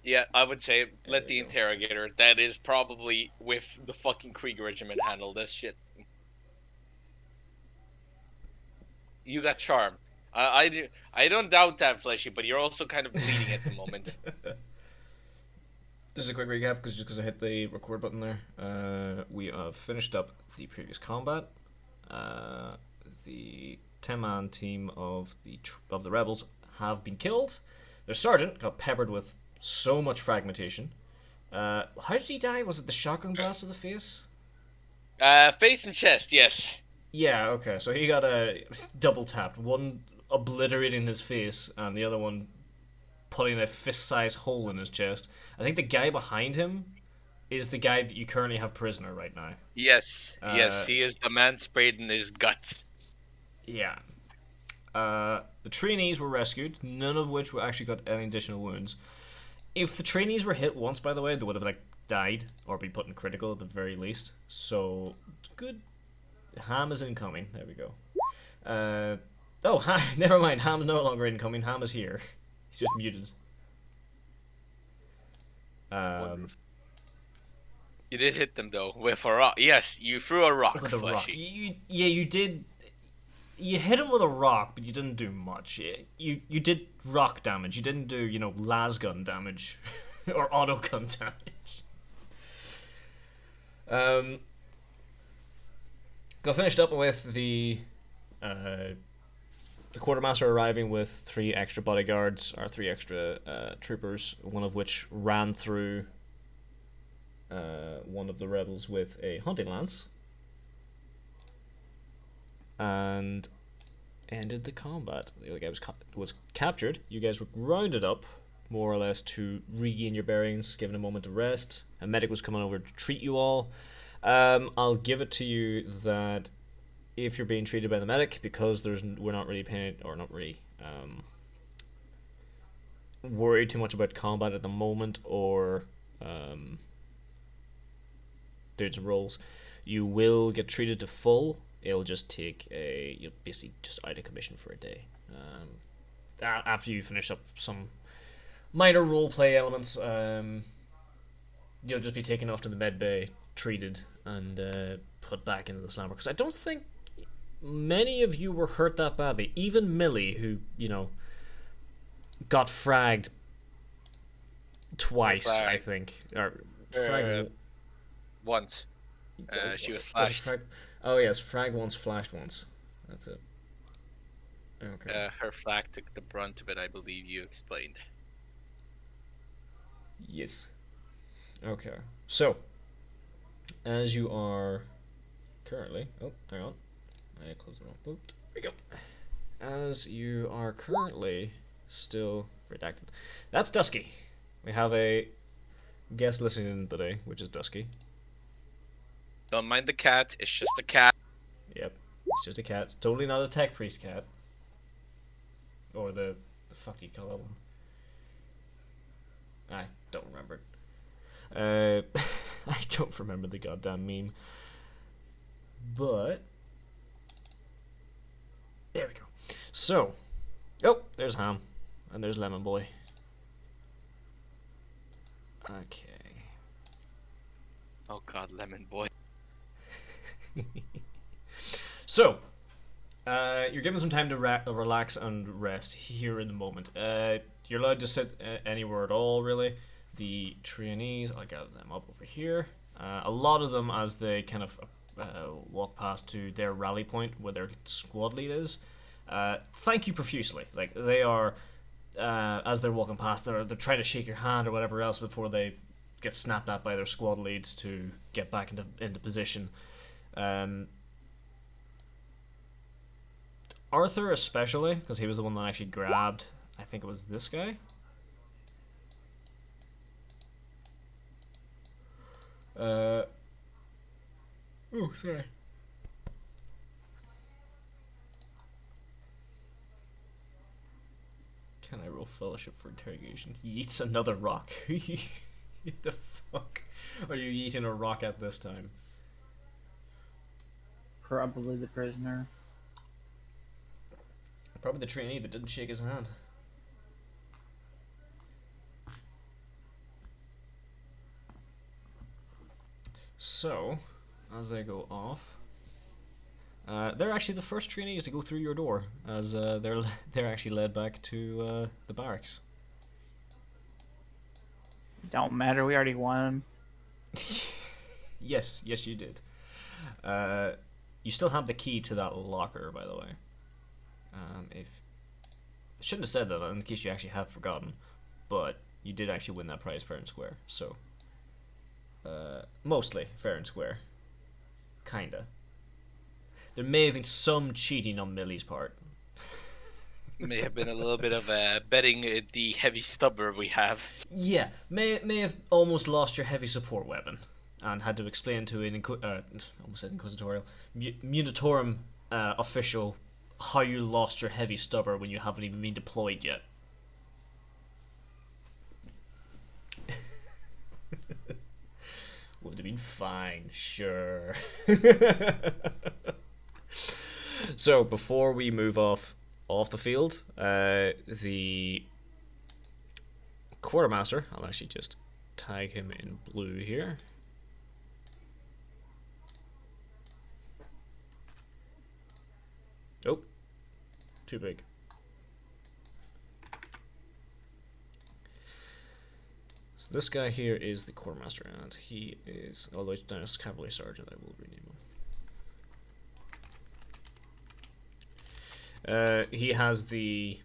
Yeah, I would say There let we the go. interrogator. That is probably with the fucking Krieg regiment handle this shit. You got charm. I do. I don't doubt that, Fleshy, but you're also kind of bleeding at the moment. This is a quick recap because I hit the record button there. We have finished up the previous combat. Uh, the 10-man team of the rebels have been killed. Their sergeant got peppered with so much fragmentation. How did he die? Was it the shotgun blast to the face? Face and chest, yes. Yeah, okay. So he got a double tapped. One obliterating his face, and the other one putting a fist-sized hole in his chest. I think the guy behind him is the guy that you currently have prisoner right now. Yes, yes, Uh, he is the man sprayed in his guts. yeah. The trainees were rescued, none of which were actually got any additional wounds. If the trainees were hit once, by the way, they would have like died or been put in critical at the very least. So good. Ham is incoming. There we go. Oh, never mind. Ham's no longer incoming. Ham is here. He's just muted. Um, Wonderful. You did hit them though with a rock. Yes, you threw a rock, with a rock. Fleshy. Yeah, you did. You hit him with a rock, but you didn't do much. You did rock damage. You didn't do lasgun damage or autogun damage. Um, got finished up with the quartermaster arriving with three extra bodyguards or three extra troopers. One of which ran through one of the rebels with a hunting lance and ended the combat. The other guy was captured. You guys were rounded up, more or less, to regain your bearings, given a moment of rest. A medic was coming over to treat you all. I'll give it to you that if you're being treated by the medic, because we're not really paying or not really worried too much about combat at the moment or doing some rolls, you will get treated to full. It'll just take you'll basically just out of commission for a day. After you finish up some minor role play elements, you'll just be taken off to the med bay, treated, and put back into the slammer. Because I don't think many of you were hurt that badly. Even Millie, who got fragged Her twice, I flag. think, or Uh, frag. once. She was Was it flashed. frag? Oh yes, frag once, flashed once. That's it. Okay. Her flag took the brunt of it, I believe you explained. Yes. Okay. So, as you are currently, oh, hang on, I closed the wrong boot. There we go. As you are currently still redacted. That's Dusky. We have a guest listening today, which is Dusky. Don't mind the cat, it's just a cat. Yep. It's just a cat. It's totally not a tech priest cat. Or the fuck do you call that one? I don't remember it. I don't remember the goddamn meme. But there we go. So, oh, there's Ham, and there's Lemon Boy. Okay. Oh god, lemon boy. So, you're given some time to relax and rest here in the moment. You're allowed to sit anywhere at all, really. The trainees, I'll gather them up over here. A lot of them, as they kind of walk past to their rally point where their squad lead is, thank you profusely. Like they are, as they're walking past, they're trying to shake your hand or whatever else before they get snapped at by their squad leads to get back into position. Um, Arthur especially, because he was the one that actually grabbed. I think it was this guy. Uh, oh, sorry. Can I roll fellowship for interrogation? He eats another rock. What the fuck are you eating a rock at this time? Probably the prisoner. Probably the trainee that didn't shake his hand. So, as they go off, they're actually the first trainees to go through your door, as they're actually led back to the barracks. Don't matter. We already won. Yes, you did. Uh, you still have the key to that locker, by the way. If I shouldn't have said that in case you actually have forgotten, but you did actually win that prize fair and square. So, mostly fair and square, kinda. There may have been some cheating on Millie's part. May have been a little bit of betting the heavy stubber we have. Yeah, may have almost lost your heavy support weapon, and had to explain to an almost said inquisitorial Munitorum official how you lost your heavy stubber when you haven't even been deployed yet. Would have been fine, sure. So before we move off the field, the quartermaster, I'll actually just tag him in blue here. Oh, too big. So this guy here is the quartermaster, and he is, although he's down as cavalry sergeant, I will rename him. He has the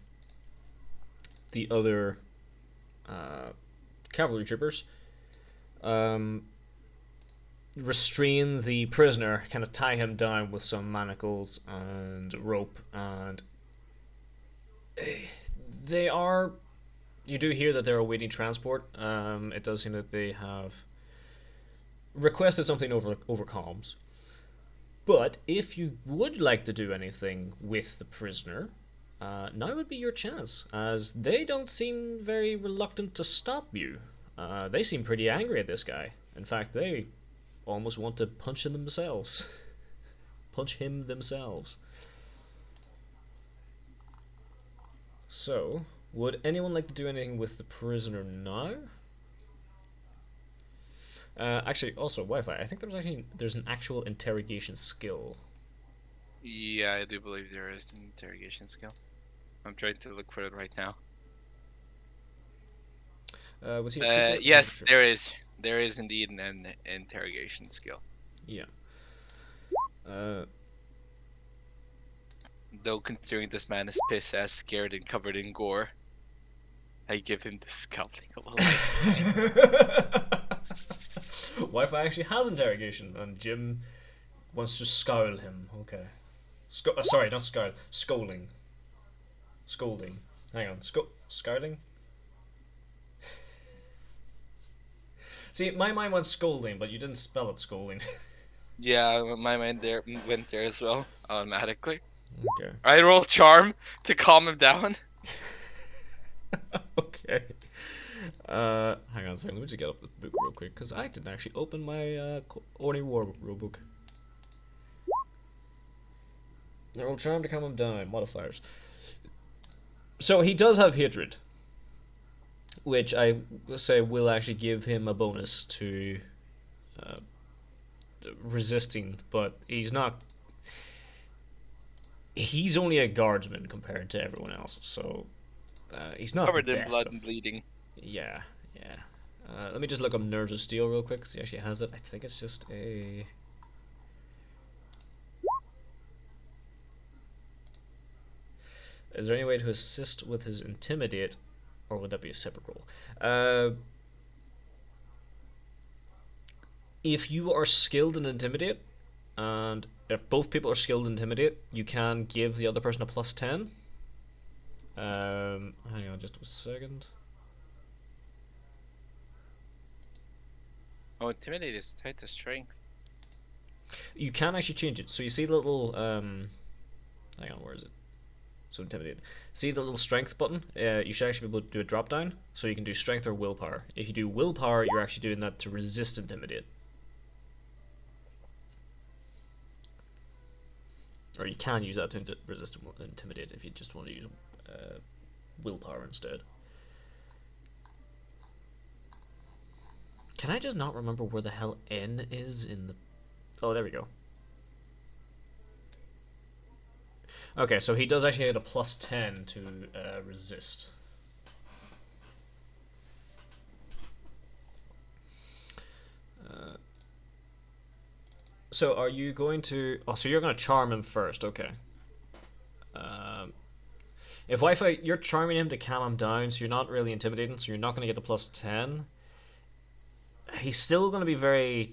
other cavalry troopers restrain the prisoner, kind of tie him down with some manacles and rope, and they are. You do hear that they're awaiting transport. It does seem that they have requested something over comms. But if you would like to do anything with the prisoner, now would be your chance, as they don't seem very reluctant to stop you. They seem pretty angry at this guy. In fact, they almost want to punch him themselves. Punch him themselves. So, would anyone like to do anything with the prisoner now? Actually, also Wi-Fi. I think there's an actual interrogation skill. Yeah, I do believe there is an interrogation skill. I'm trying to look for it right now. Was he a trooper? Yes, there is. There is indeed an interrogation skill. Yeah. Though considering this man is piss ass scared and covered in gore, I give him the scowling of a lifetime. Wi-Fi actually has interrogation, and Jim wants to scowl him. Okay. Sorry, not scowl. Scolding. Scolding. Hang on. Scowling? See, my mind went scolding, but you didn't spell it scolding. Yeah, my mind there went there as well, automatically. Okay. I roll charm to calm him down. Okay. Hang on a second. Let me just get up the book real quick, because I didn't actually open my Orny War rulebook. Roll charm to calm him down. Modifiers. So he does have hatred, which I say will actually give him a bonus to resisting, but he's not. He's only a guardsman compared to everyone else, so he's not Covered the in best blood of- and bleeding. Yeah. Let me just look up Nerves of Steel real quick, because he actually has it. I think it's just a. Is there any way to assist with his Intimidate, or would that be a separate roll? If you are skilled in Intimidate, and if both people are skilled in Intimidate, you can give the other person a +10. Hang on just a second. Oh, intimidate is tied to strength. You can actually change it. So you see the little hang on, where is it? So intimidate. See the little strength button? You should actually be able to do a drop down. So you can do strength or willpower. If you do willpower, you're actually doing that to resist intimidate. Or you can use that to resist intimidate if you just want to use willpower instead. Can I just not remember where the hell N is in the... Oh, there we go. Okay, so he does actually get a +10 to resist. So are you going to... Oh, so you're going to charm him first, okay. If Wi-Fi, you're charming him to calm him down, so you're not really intimidating, so you're not going to get the +10. He's still going to be very,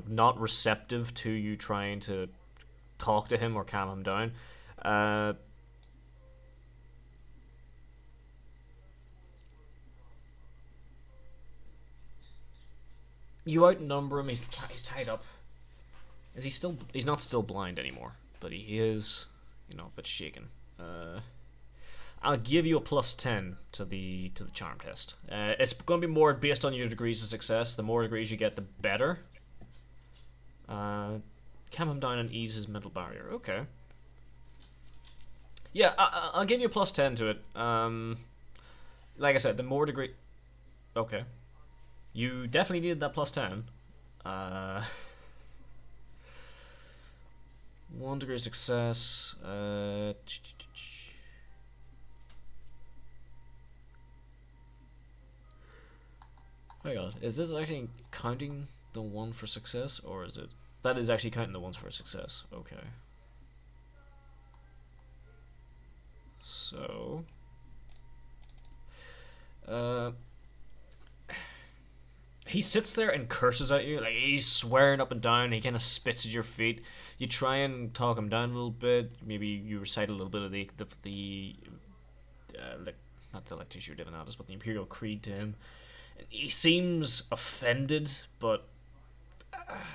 not receptive to you trying to talk to him or calm him down. You outnumber him. He's tied up. Is he still? He's not still blind anymore, but he is, a bit shaken. I'll give you a +10 to the charm test. It's going to be more based on your degrees of success. The more degrees you get, the better. Calm him down and ease his mental barrier. Okay. Yeah, I'll give you a +10 to it. Like I said, the more degree. Okay. You definitely needed that +10. 1 degree of success. Hang on. Is this actually counting the 1 for success, or is it? That is actually counting the 1s for success. Okay. So. He sits there and curses at you, like he's swearing up and down. He kind of spits at your feet. You try and talk him down a little bit. Maybe you recite a little bit of the not the Lectures you're Divinatus, but the Imperial Creed to him. He seems offended, but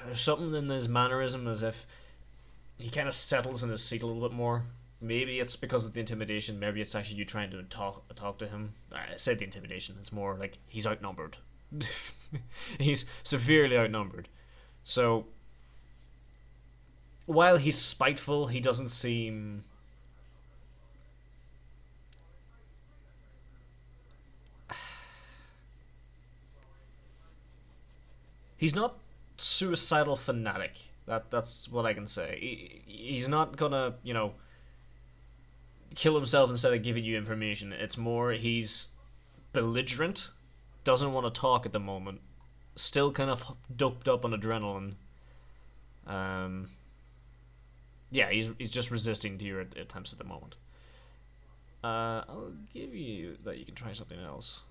there's something in his mannerism as if he kind of settles in his seat a little bit more. Maybe it's because of the intimidation. Maybe it's actually you trying to talk to him. I said the intimidation. It's more like he's outnumbered. He's severely outnumbered. So, while he's spiteful, he doesn't seem... He's not suicidal fanatic. That's what I can say. He's not gonna, kill himself instead of giving you information. It's more he's belligerent, doesn't want to talk at the moment, still kind of doped up on adrenaline. Yeah, he's just resisting to your attempts at the moment. I'll give you that you can try something else.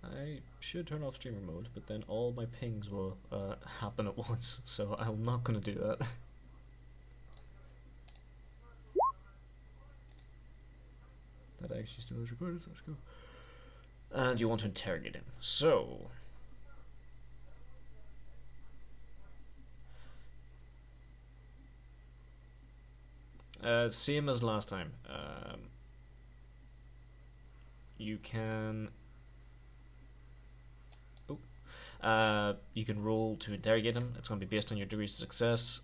I should turn off streamer mode, but then all my pings will happen at once, so I'm not going to do that. That actually still is recorded, so let's go. And you want to interrogate him. So... same as last time. You can... you can roll to interrogate him. It's going to be based on your degrees of success.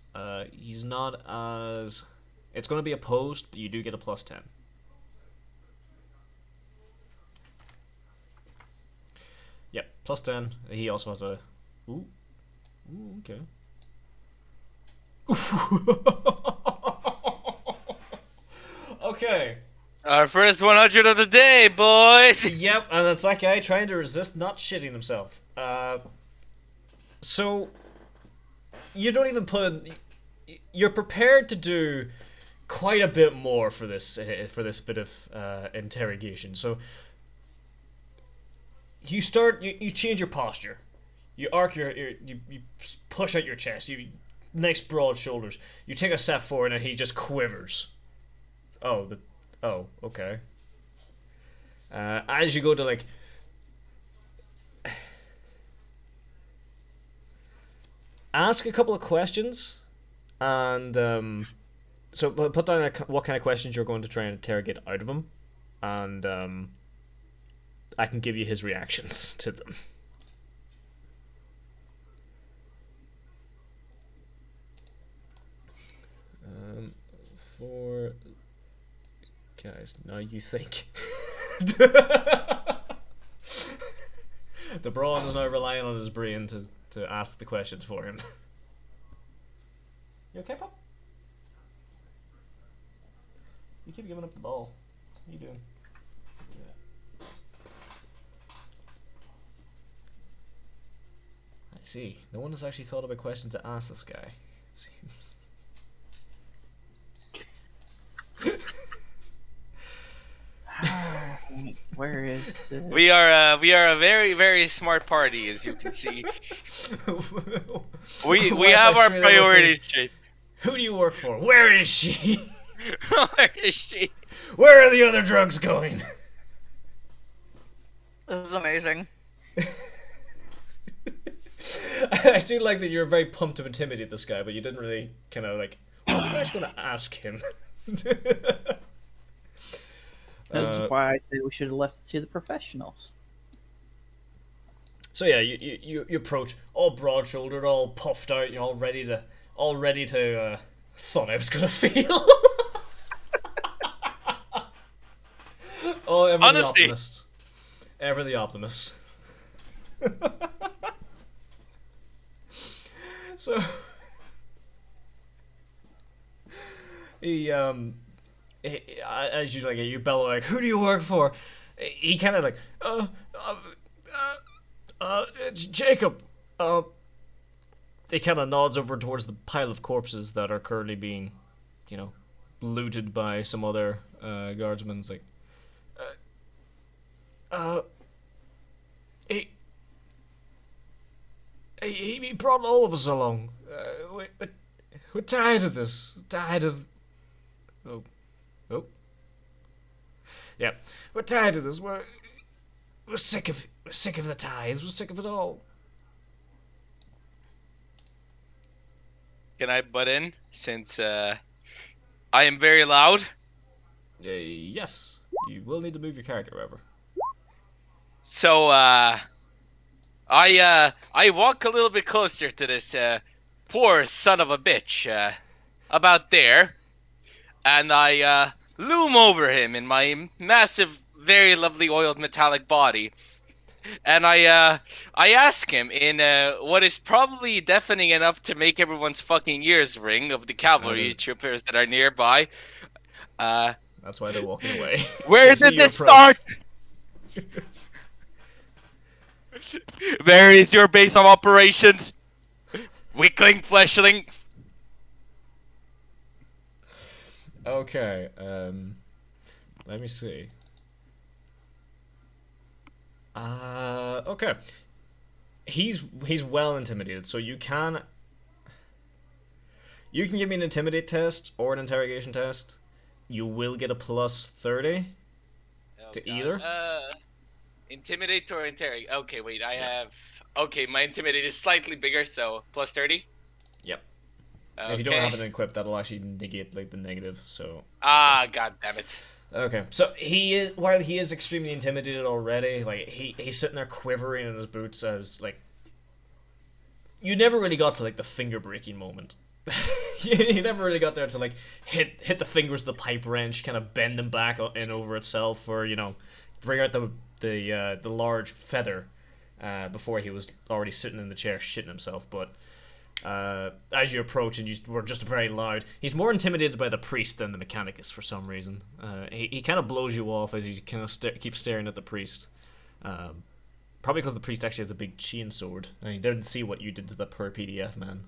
He's not as... It's going to be opposed, but you do get a +10. Yep, +10. He also has a... Ooh. Ooh, okay. Okay. Our first 100 of the day, boys! Yep, and that's that guy trying to resist not shitting himself. So, you don't even put in... You're prepared to do quite a bit more for this bit of interrogation. So, you change your posture. You arc you push out your chest. You nice broad shoulders. You take a step forward and he just quivers. Oh, okay. As you go to like ask a couple of questions, and so put down what kind of questions you're going to try and interrogate out of him, and I can give you his reactions to them. For guys, now you think. The brawn is now relying on his brain to ask the questions for him. You okay, Pop? You keep giving up the ball. What are you doing? Yeah. I see. No one has actually thought of a question to ask this guy. It seems. Where is it? We are a very, very smart party, as you can see. We Wi-Fi have our straight over priorities straight. Who do you work for? Where is she? Where is she? Where are the other drugs going? This is amazing. I do like that you're very pumped to intimidate this guy, but you didn't really kind of like, what are you guys going to ask him? This is why I said we should have left it to the professionals. So yeah, you approach all broad-shouldered, all puffed out, you're all ready to thought I was gonna fail. Oh, ever the Honesty. optimist. Ever the optimist. So as you like, you bellow like, "Who do you work for?" He kind of like, it's Jacob. He kind of nods over towards the pile of corpses that are currently being, looted by some other guardsmen. It's like, he brought all of us along. We're tired of this. Tired of. Oh. Yeah, we're tired of this. We're sick of the tithes. We're sick of it all. Can I butt in? Since I am very loud. Yes, you will need to move your character, however. So I walk a little bit closer to this poor son of a bitch, about there, and I loom over him in my massive, very lovely oiled metallic body, and I ask him in what is probably deafening enough to make everyone's fucking ears ring of the cavalry troopers that are nearby. That's why they're walking away. Where They see did you this approach. start? Where is your base of operations? Weakling, fleshling. Okay, let me see. Okay. He's well intimidated, so you can give me an intimidate test or an interrogation test. You will get a plus 30 to either. Intimidate or interrogate? Okay, wait, I have... Okay, my intimidate is slightly bigger, so plus 30? Yep. Okay. If you don't have it equipped, that'll actually negate like the negative. So. Ah, god damn it. Okay, so while he is extremely intimidated already, like he's sitting there quivering in his boots as like. You never really got to like the finger breaking moment. You never really got there to like hit the fingers of the pipe wrench, kind of bend them back in over itself, or bring out the large feather before he was already sitting in the chair shitting himself. But as you approach and you were just very loud, he's more intimidated by the priest than the mechanicus for some reason. He kind of blows you off as he kind of keeps staring at the priest. Probably because the priest actually has a big chain sword and he didn't see what you did to the poor PDF man.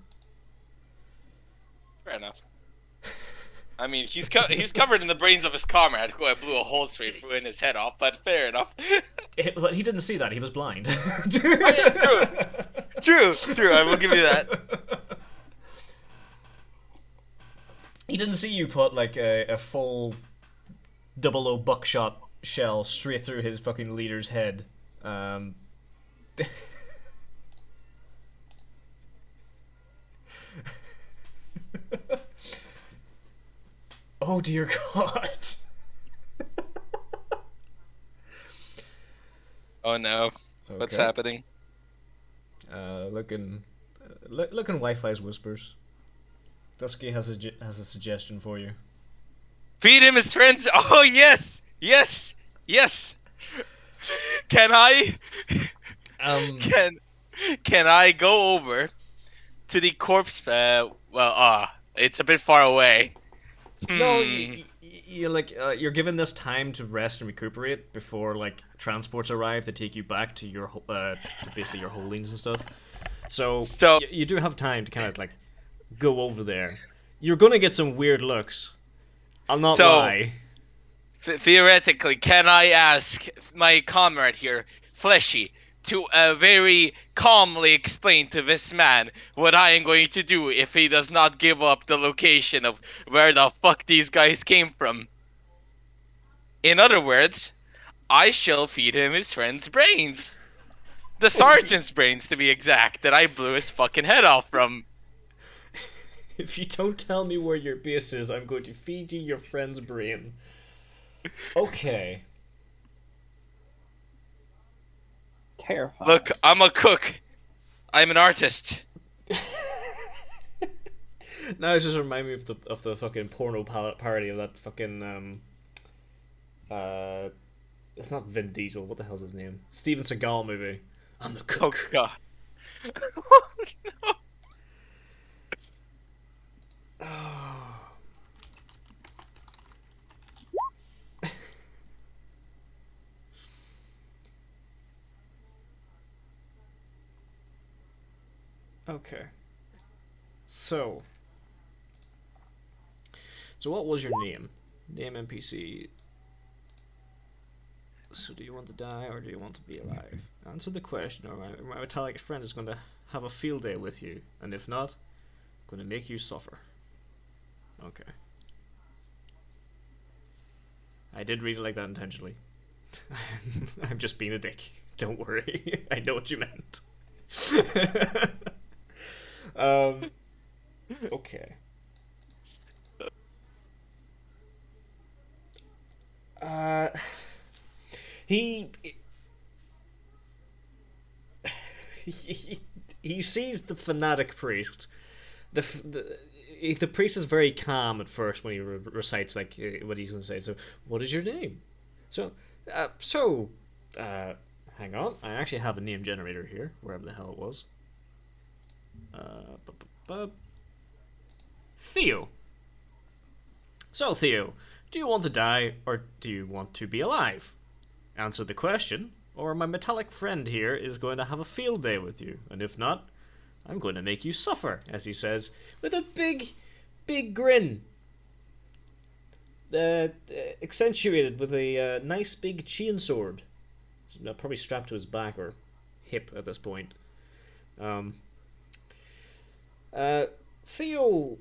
Fair enough. I mean, he's covered in the brains of his comrade, who I blew a hole straight through in his head off, but fair enough. But he didn't see that, he was blind. Oh, yeah, true, I will give you that. He didn't see you put like a full 00 buckshot shell straight through his fucking leader's head. Oh dear God. Oh no. What's Okay. happening? Looking Wi-Fi's whispers. Dusky has a suggestion for you. Feed him his friends. Oh yes, yes, yes. Can I Um, can can I go over to the corpse? It's a bit far away. no, Hmm. you're like you're given this time to rest and recuperate before like transports arrive to take you back to your to basically your holdings and stuff. So So you do have time to kind of like go over there. You're gonna get some weird looks. I'll not so lie. theoretically, can I ask my comrade here, Fleshy, to very calmly explain to this man what I am going to do if he does not give up the location of where the fuck these guys came from? In other words, I shall feed him his friend's brains. The if you sergeant's brains, to be exact, that I blew his fucking head off from. if you don't tell me where your base is, I'm going to feed you your friend's brain. Okay. Terrifying. Look, I'm a cook. I'm an artist. Now it's just remind me of the fucking porno parody of that fucking it's not Vin Diesel. What the hell's his name? Steven Seagal movie. I'm the Oh cook. god. Okay. So. So what was your name? Name NPC. So do you want to die or do you want to be alive? Answer the question or my metallic friend is going to have a field day with you. And if not, I'm going to make you suffer. Okay. I did read it like that intentionally. I'm just being a dick. Don't worry. I know what you meant. Okay. Uh, he, he sees the fanatic priest. The priest is very calm at first when he recites like what he's going to say. So, what is your name? So, hang on. I actually have a name generator here, wherever the hell it was. Theo. So, Theo, do you want to die or do you want to be alive? Answer the question, or my metallic friend here is going to have a field day with you, and if not, I'm going to make you suffer, as he says, with a big grin. Accentuated with a nice big chain sword. Probably strapped to his back or hip at this point. Theo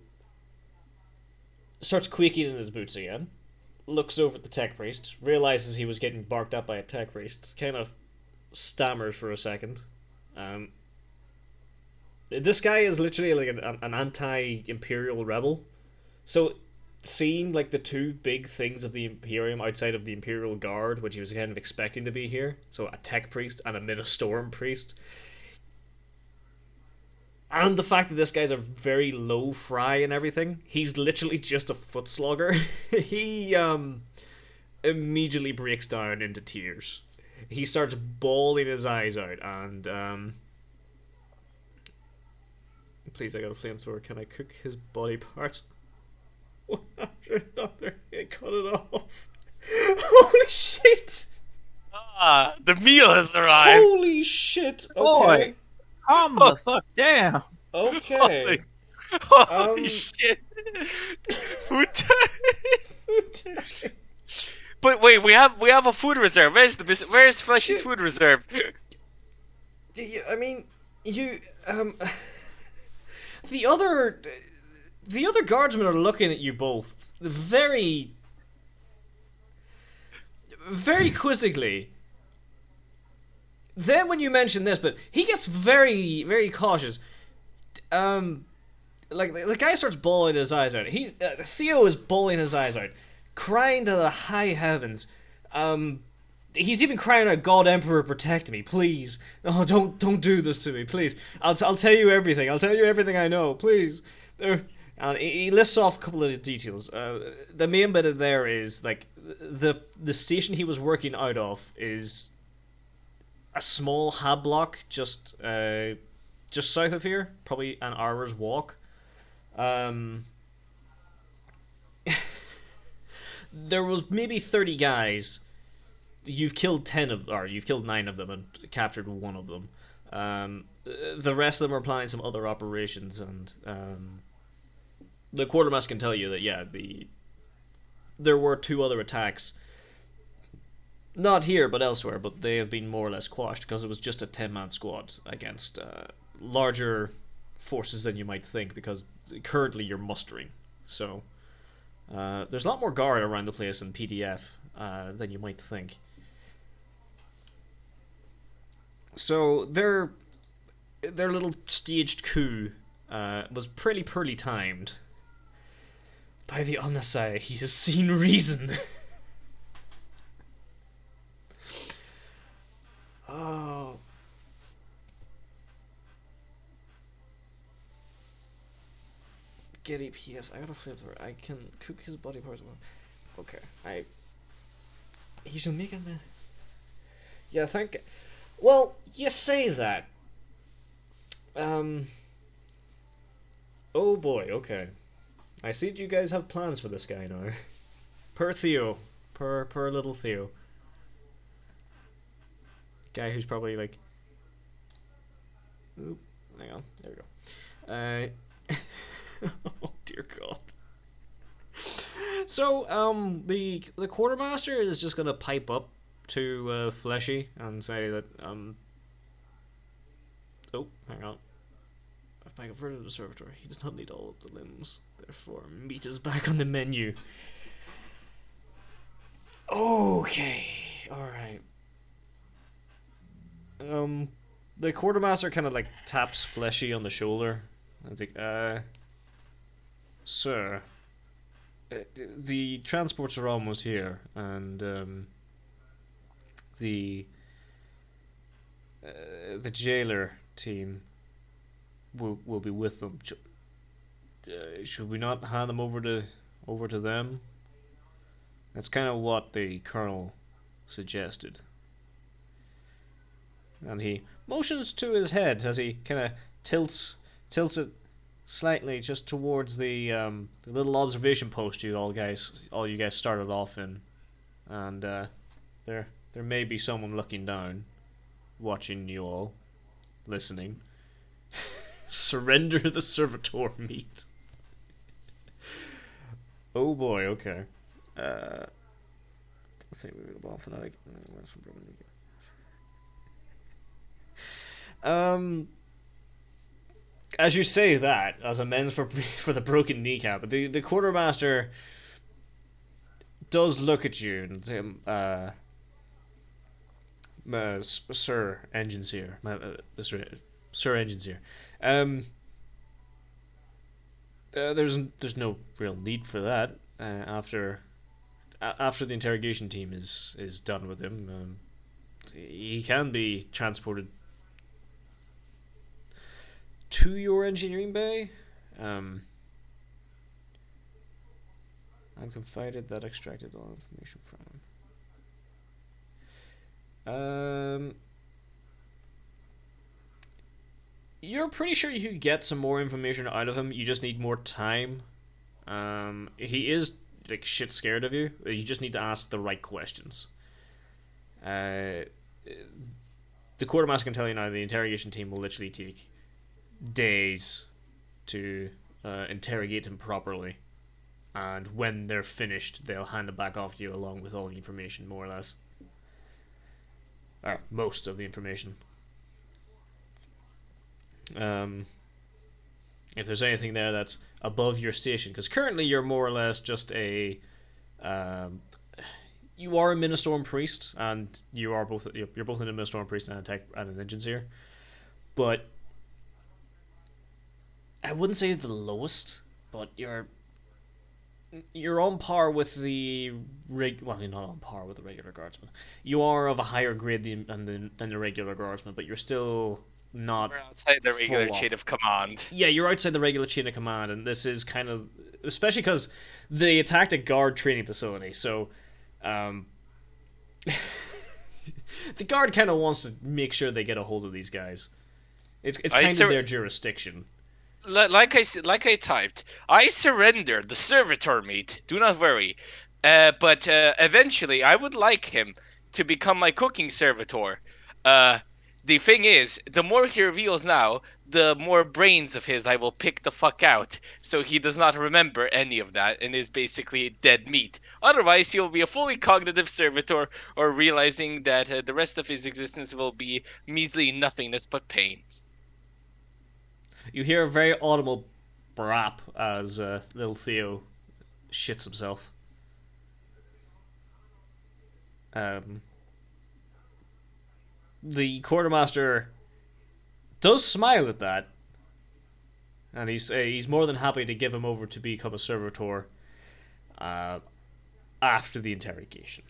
starts quaking in his boots again, looks over at the tech priest, realizes he was getting barked up by a tech priest, kind of stammers for a second. This guy is literally like an anti-imperial rebel. So, seeing like the two big things of the Imperium outside of the Imperial Guard, which he was kind of expecting to be here, so a tech priest and a Minostorm priest, and the fact that this guy's a very low fry and everything, he's literally just a foot slogger. He immediately breaks down into tears. He starts bawling his eyes out and please, I got a flamethrower. Can I cook his body parts? One after another, I cut it off. Holy shit! Ah, the meal has arrived. Holy shit! Boy. Okay. Calm the fuck down. Okay. Holy shit. Who But wait, we have a food reserve. Where's Fleshy's food reserve? I mean, you the other guardsmen are looking at you both very quizzically. Then when you mention this, but he gets very, very cautious. Like the guy starts bawling his eyes out. Theo is bawling his eyes out, crying to the high heavens. He's even crying out, "God Emperor, protect me, please! Oh, don't do this to me, please! I'll tell you everything. I'll tell you everything I know, please." And he lists off a couple of the details. The main bit of there is like the station he was working out of is a small hab block just south of here, probably an hour's walk. Um, there was maybe 30 guys. You've killed 9 of them and captured one of them. The rest of them are planning some other operations, and the quartermaster can tell you that there were 2 other attacks, not here but elsewhere, but they have been more or less quashed because it was just a 10-man squad against larger forces than you might think, because currently you're mustering. So there's a lot more guard around the place in PDF than you might think. So their little staged coup was pretty poorly timed. By the Omnissiah, he has seen reason. Oh. Get EPS. I gotta flip through. I can cook his body parts. Okay. He should make him. Yeah, thank. Well, you say that. Oh boy. Okay. I see that you guys have plans for this guy now. Per Theo. Per little Theo. Guy who's probably like. Oop, hang on. There we go. Oh dear God. So, the quartermaster is just gonna pipe up to Fleshy and say that oh, hang on. By converted the servitor, he does not need all of the limbs. Therefore, meat is back on the menu. Okay, all right. The quartermaster kind of like taps Fleshy on the shoulder. And it's like, sir, the transports are almost here, and the jailer team will be with them. Should we not hand them over to them? That's kind of what the colonel suggested. And he motions to his head as he kind of tilts it slightly just towards the little observation post all you guys started off in, and there may be someone looking down, watching you all, listening. Surrender the servitor meat. Oh boy, okay. I think we're gonna fanatic. As you say that, as amends for the broken kneecap, the quartermaster does look at you and say, Sir Engineer, Sir Engineer, there's no real need for that. After the interrogation team is done with him, he can be transported to your engineering bay. I'm confided that extracted all information from him. You're pretty sure you could get some more information out of him. You just need more time. He is like shit scared of you. You just need to ask the right questions. The quartermaster can tell you now the interrogation team will literally take days to interrogate him properly, and when they're finished, they'll hand it back off to you along with all the information, more or less, or most of the information. If there's anything there that's above your station, because currently you're more or less just you are a Ministorm priest, and you're both an Ministorm priest and an Engineer, but I wouldn't say the lowest, but you're on par with the well, you're not on par with the regular guardsman. You are of a higher grade than the regular guardsman, but you're still not. We're outside the regular chain of command. Yeah, you're outside the regular chain of command, and this is kind of, especially because they attacked a guard training facility, so The guard kind of wants to make sure they get a hold of these guys. It's I kind sur- of their jurisdiction. like I said, like I typed, I surrender the servitor, mate. Do not worry. But eventually, I would like him to become my cooking servitor. Uh, the thing is, the more he reveals now, the more brains of his I will pick the fuck out, so he does not remember any of that and is basically dead meat. Otherwise, he will be a fully cognitive servitor, or realizing that the rest of his existence will be measly nothingness but pain. You hear a very audible brap as little Theo shits himself. The quartermaster does smile at that, and he's more than happy to give him over to become a servitor after the interrogation.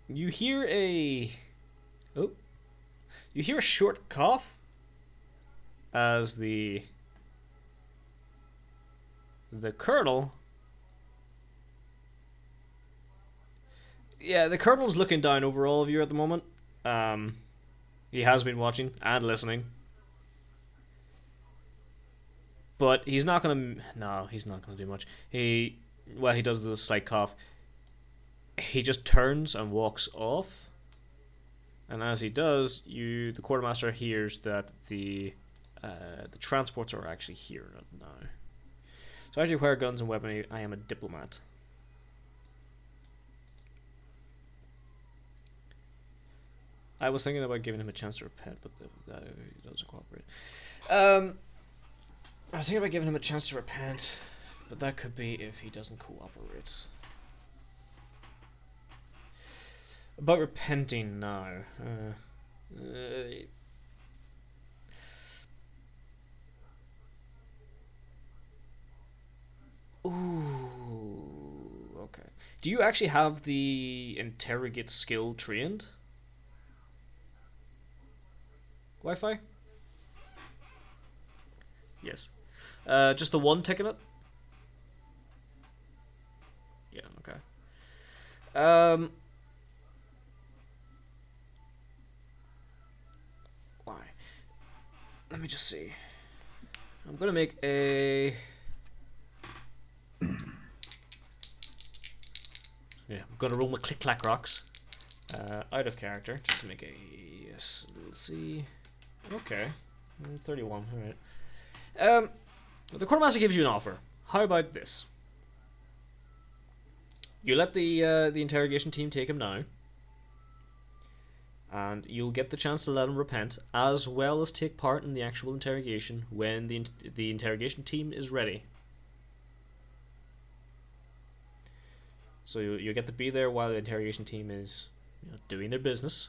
You hear a you hear a short cough as the colonel. Yeah, the colonel's looking down over all of you at the moment. He has been watching and listening. But he's not gonna. No, he's not gonna do much. He does the slight cough. He just turns and walks off. And as he does, the quartermaster hears that the transports are actually here now. So I require guns and weaponry. I am a diplomat. I was thinking about giving him a chance to repent, but he doesn't cooperate. I was thinking about giving him a chance to repent, but that could be if he doesn't cooperate. About repenting now. Ooh, okay. Do you actually have the interrogate skill trained? Wi-Fi? Yes. Just the one tick in it? Yeah, okay. Why? Let me just see. I'm gonna make a... Yeah, I'm gonna roll my click-clack rocks. Out of character, just to make a... Yes, let's see... Okay. 31, alright. The quartermaster gives you an offer. How about this? You let the interrogation team take him now, and you'll get the chance to let him repent, as well as take part in the actual interrogation when the interrogation team is ready. So you get to be there while the interrogation team is doing their business,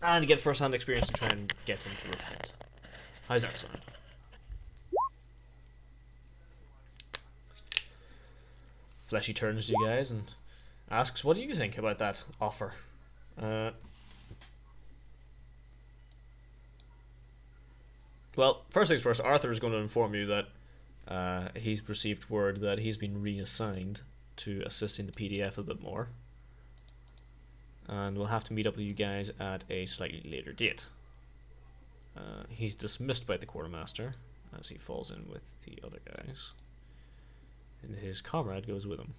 and get first-hand experience to try and get him to repent. How's that sound? Fleshy turns to you guys and asks, what do you think about that offer? Well, first things first, Arthur is going to inform you that he's received word that he's been reassigned to assisting the PDF a bit more. And we'll have to meet up with you guys at a slightly later date. He's dismissed by the quartermaster as he falls in with the other guys. And his comrade goes with him.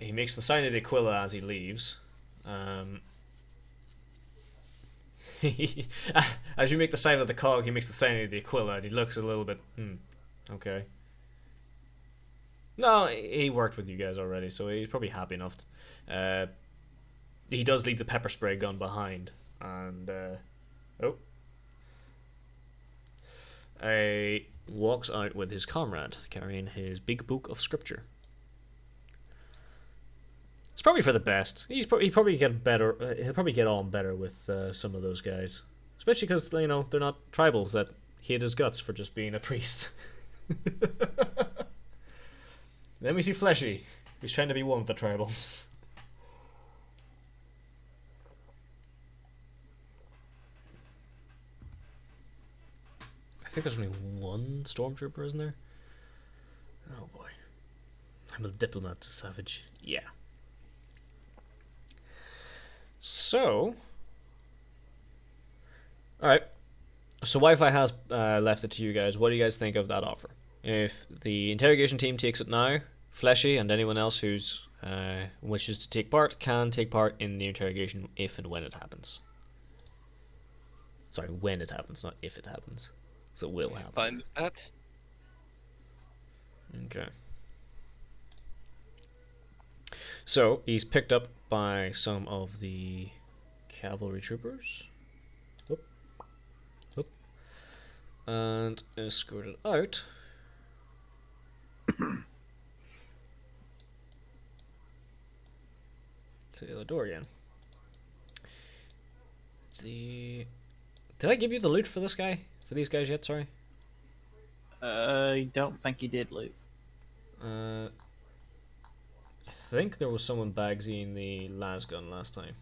He makes the sign of the Aquila as he leaves. As you make the sign of the cog, he makes the sign of the Aquila, and he looks a little bit, okay. No, he worked with you guys already, so he's probably happy enough. He does leave the pepper spray gun behind, and walks out with his comrade, carrying his big book of scripture. It's probably for the best. He'll probably get better. He'll probably get on better with some of those guys, especially because they're not tribals that hate his guts for just being a priest. Then we see Fleshy, who's trying to be one with the tribals. think there's only one stormtrooper, isn't there? Oh boy. I'm a diplomat, savage. Yeah. So, alright. So Wi-Fi has left it to you guys. What do you guys think of that offer? If the interrogation team takes it now, Fleshy and anyone else who's wishes to take part can take part in the interrogation if and when it happens. Sorry, when it happens, not if it happens. So it will happen. Fine with that. Okay. So he's picked up by some of the cavalry troopers. Whoop. Whoop. And escorted out. To the other door again. Did I give you the loot for this guy? For these guys yet? Sorry. I don't think you did, Luke. I think there was someone bagsying the las gun last time.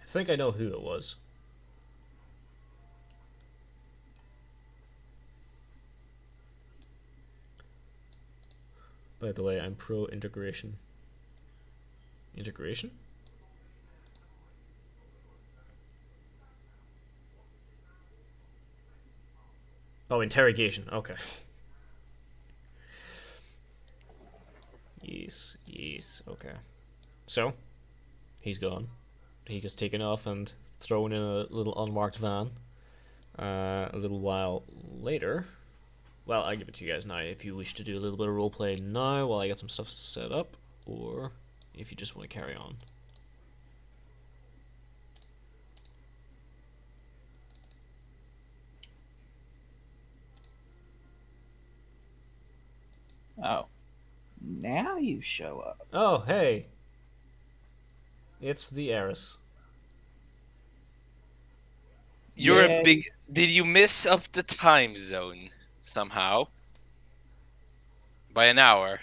I think I know who it was. By the way, I'm pro integration. Integration? Oh, interrogation. Okay. Yes, okay. So, he's gone. He gets taken off and thrown in a little unmarked van. A little while later, well, I'll give it to you guys now if you wish to do a little bit of roleplay now while I get some stuff set up, or if you just want to carry on. Oh. Now you show up. Oh, hey! It's the heiress. You're a Yay. big. Did you miss up the time zone somehow? By an hour.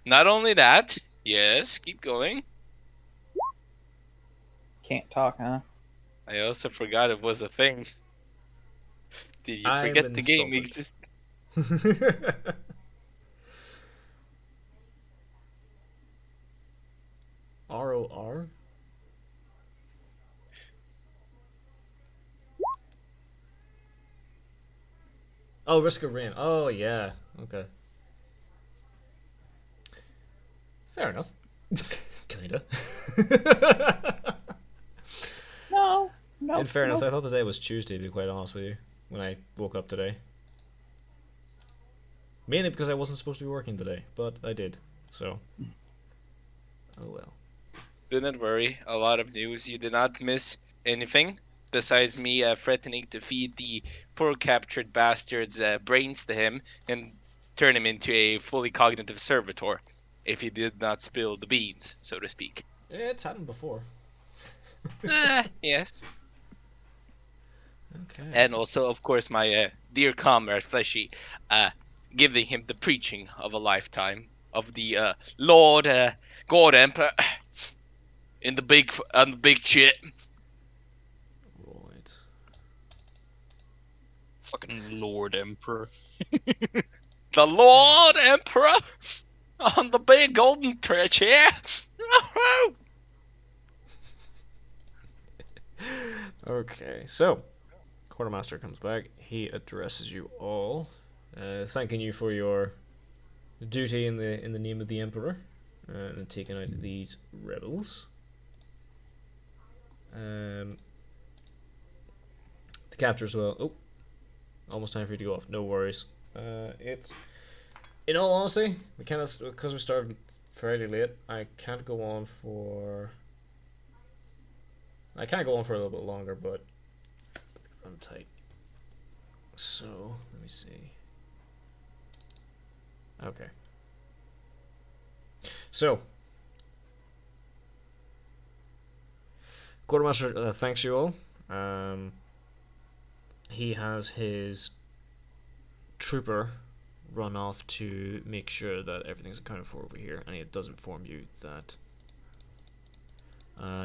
Not only that. Yes, keep going. Can't talk, huh? I also forgot it was a thing. Did you I'm forget the game insulted. existed? ROR? Oh, Risk of Rain. Oh, yeah. Okay. Fair enough. Kinda. No. No. In fairness, no. I thought today was Tuesday, to be quite honest with you, when I woke up today. Mainly because I wasn't supposed to be working today, but I did. So. Oh well. Do not worry. A lot of news. You did not miss anything. Besides me threatening to feed the poor captured bastard's brains to him and turn him into a fully cognitive servitor if he did not spill the beans, so to speak. It's happened before. Yes. Okay. And also, of course, my dear comrade Fleshy, giving him the preaching of a lifetime of the Lord God Emperor in the big shit. Right. Fucking Lord Emperor. The Lord Emperor on the big golden chair. Okay, so Quartermaster comes back. He addresses you all, thanking you for your duty in the name of the Emperor, and taking out these rebels. The capture as well. Oh, almost time for you to go off. No worries. It's in all honesty, we cannot because we started fairly late. I can't go on for. I can't go on for a little bit longer, but I'm tight. So let me see. Okay. So Quartermaster thanks you all. He has his trooper run off to make sure that everything's accounted for over here, and it does inform you that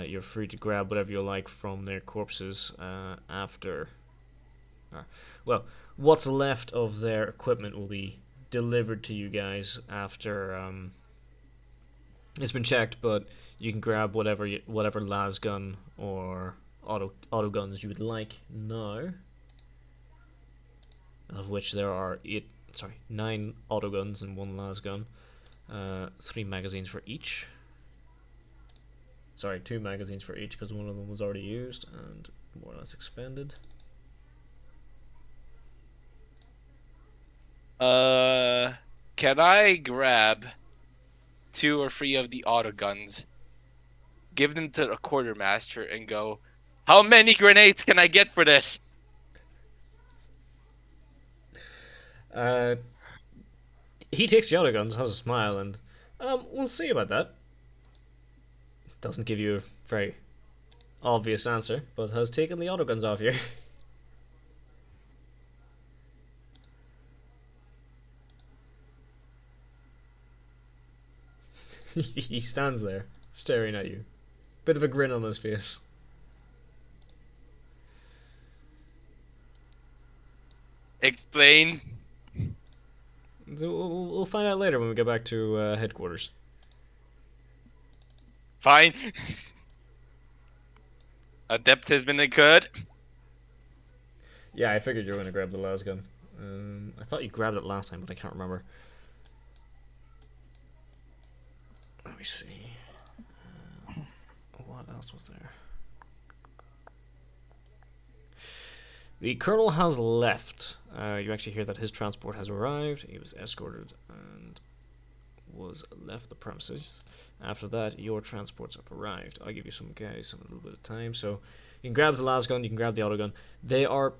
You're free to grab whatever you like from their corpses after. Well, what's left of their equipment will be delivered to you guys after it's been checked. But you can grab whatever las gun or auto guns you would like now. Of which there are 9 auto guns and 1 las gun. 3 magazines for each. Sorry, 2 magazines for each because one of them was already used and more or less expended. Can I grab 2 or 3 of the auto guns, give them to the quartermaster, and go, how many grenades can I get for this? He takes the auto guns, has a smile, and we'll see about that. Doesn't give you a very obvious answer, but has taken the auto guns off you. He stands there, staring at you. Bit of a grin on his face. Explain. So we'll find out later when we get back to headquarters. Fine. Adept has been incurred. Yeah, I figured you were going to grab the las gun. I thought you grabbed it last time, but I can't remember. Let me see. What else was there? The colonel has left. You actually hear that his transport has arrived. He was escorted and was left the premises. After that, your transports have arrived. I'll give you some guys a little bit of time. So you can grab the las gun, you can grab the auto gun. They are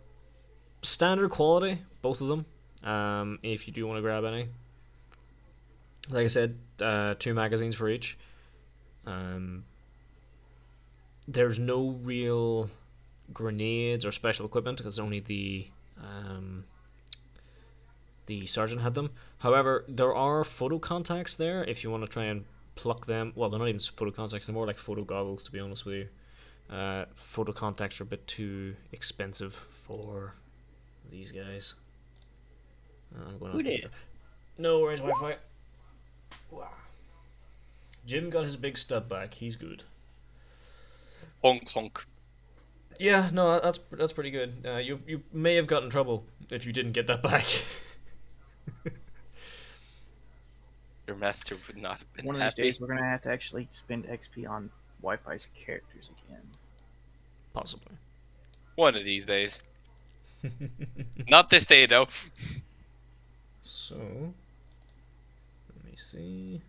standard quality, both of them. If you do want to grab any. Like I said, 2 magazines for each. There's no real grenades or special equipment because only the sergeant had them. However, there are photo contacts there if you want to try and pluck them. Well, they're not even photo contacts; they're more like photo goggles, to be honest with you. Photo contacts are a bit too expensive for these guys. I'm going Who did? No worries, Wi-Fi. Wow. Jim got his big stub back. He's good. Honk honk. Yeah, no, that's pretty good. You may have gotten in trouble if you didn't get that back. Your master would not have been One of these happy. days, we're gonna have to actually spend XP on Wi-Fi's characters again. Possibly. One of these days. Not this day, though. So, let me see.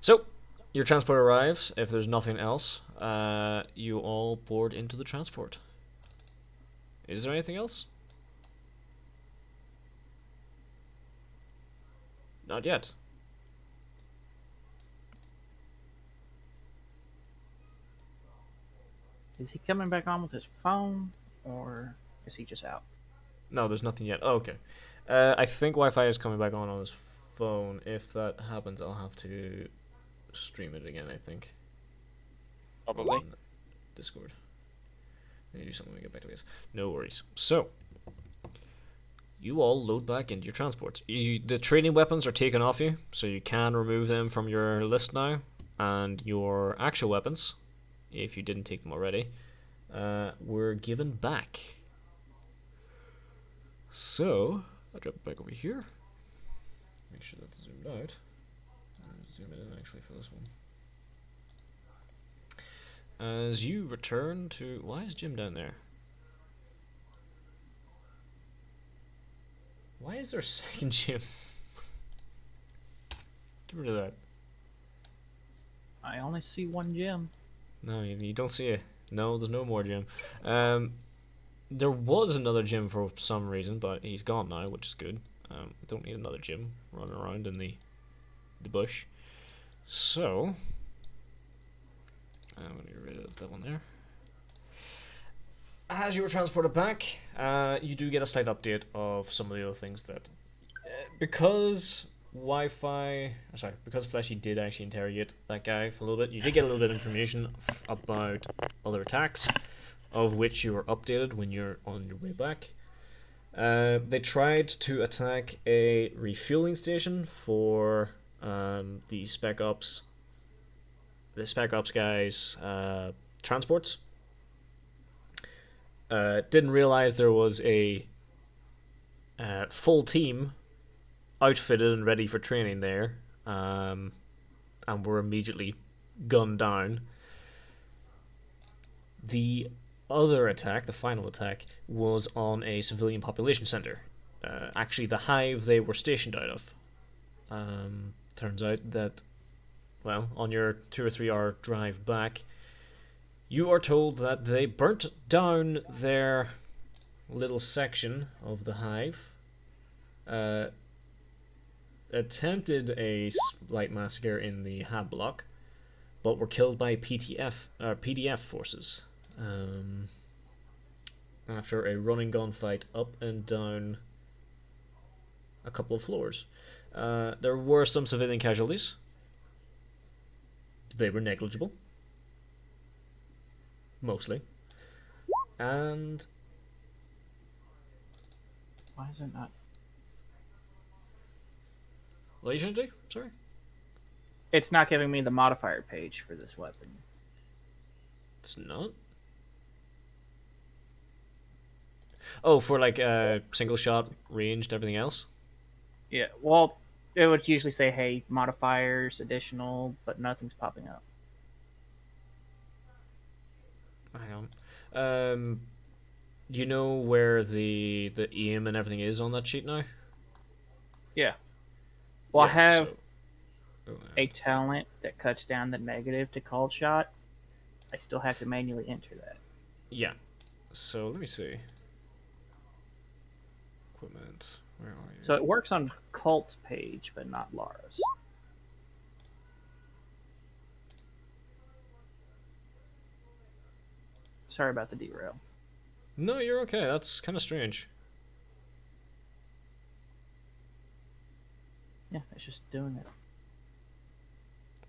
So, your transport arrives. If there's nothing else, you all board into the transport. Is there anything else? Not yet. Is he coming back on with his phone, or is he just out? No, there's nothing yet. Oh, okay. I think Wi-Fi is coming back on his phone. If that happens, I'll have to stream it again, I think. Probably. On Discord. Maybe do something when we get back to this. No worries. So, you all load back into your transports. The training weapons are taken off you, so you can remove them from your list now. And your actual weapons, if you didn't take them already, were given back. So, I'll drop it back over here. Make sure that's zoomed out. Zoom it in actually for this one. As you return to... Why is Jim down there? Why is there a second Jim? Get rid of that. I only see one gem. No, you don't see it. No, there's no more Jim. There was another Jim for some reason, but he's gone now, which is good. Don't need another Jim running around in the bush. So, I'm going to get rid of that one there. As you were transported back, you do get a slight update of some of the other things that... because Wi-Fi. Sorry, because Fleshy did actually interrogate that guy for a little bit. You did get a little bit of information about other attacks, of which you were updated when you're on your way back. They tried to attack a refueling station for the Spec Ops guys' transports. Didn't realize there was a full team outfitted and ready for training there, and were immediately gunned down. The other attack, the final attack, was on a civilian population center. Actually, the hive they were stationed out of. Turns out that, well, on your 2 or 3 hour drive back, you are told that they burnt down their little section of the hive, attempted a slight massacre in the hab block, but were killed by PDF forces after a running gunfight up and down a couple of floors. There were some civilian casualties. They were negligible, mostly. And Why is it not? what are you trying to do? Sorry. It's not giving me the modifier page for this weapon. It's not. Oh, for like single shot, ranged, everything else. Yeah, well, it would usually say, hey, modifiers, additional, but nothing's popping up. Hang on. You know where the aim and everything is on that sheet now? Yeah. Well, I have So, a talent that cuts down the negative to called shot. I still have to manually enter that. yeah. So let me see. Equipment. Where are you? So it works on Colt's page, but not Lara's. Sorry about the derail. No, you're okay. That's kind of strange. Yeah, it's just doing it.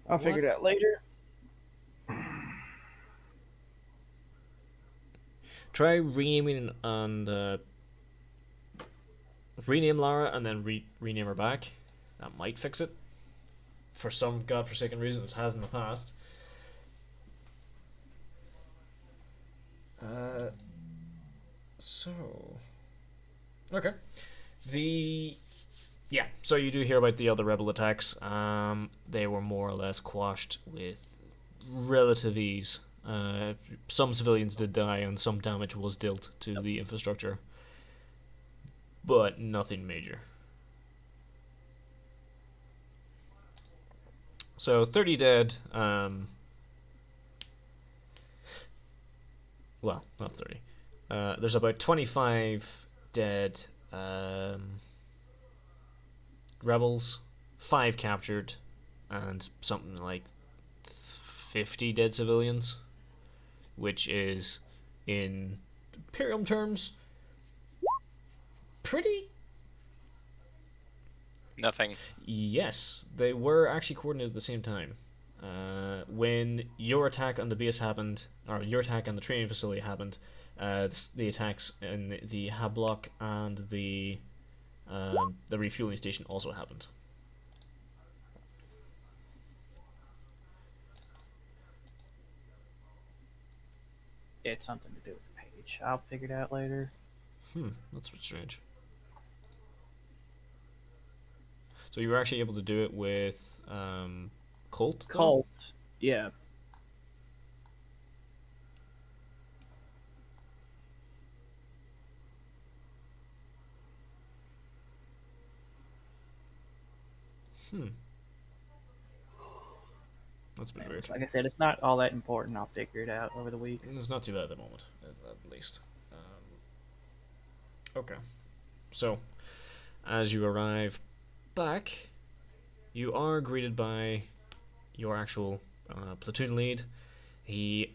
I'll figure it out later. Try renaming and rename Lara and then rename her back. That might fix it. For some godforsaken reason, it has in the past. So okay, so you do hear about the other rebel attacks. They were more or less quashed with relative ease. Some civilians did die, and some damage was dealt to the infrastructure, but nothing major. So 30 dead. Well, not 30. There's about 25 dead rebels, 5 captured, and something like 50 dead civilians, which is, in Imperium terms, pretty. Nothing. Yes, they were actually coordinated at the same time. When your attack on the base happened, or your attack on the training facility happened, the attacks in the hab block and the refueling station also happened. It's something to do with the page. I'll figure it out later. That's a bit strange. So you were actually able to do it with Colt? though? Colt, yeah. That's a bit weird. Like I said, it's not all that important. I'll figure it out over the week. It's not too bad at the moment, at least. Okay. So, as you arrive back, you are greeted by your actual platoon lead. He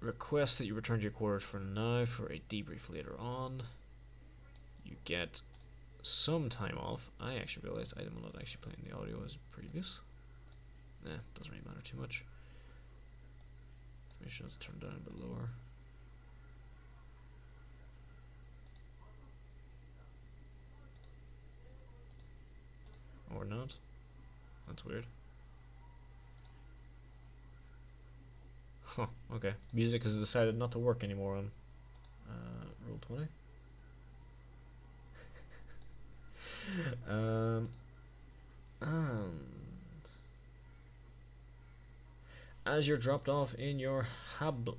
requests that you return to your quarters for now for a debrief later on. You get some time off. I actually realized I am not actually playing the audio as previous. Doesn't really matter too much. Make sure it's turned down a bit lower. Or not. That's weird. Huh, okay. Music has decided not to work anymore on Roll20. And as you're dropped off in your hab block,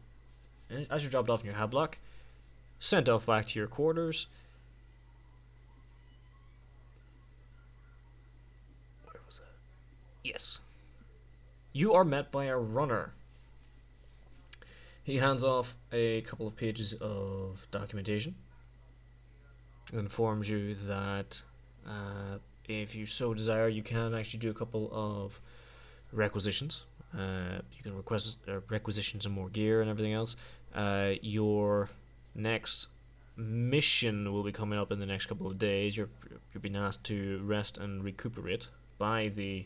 sent off back to your quarters. Where was that? Yes. You are met by a runner. He hands off a couple of pages of documentation. Informs you that if you so desire, you can actually do a couple of requisitions. You can request requisition some more gear and everything else. Your next mission will be coming up in the next couple of days. You're being asked to rest and recuperate by the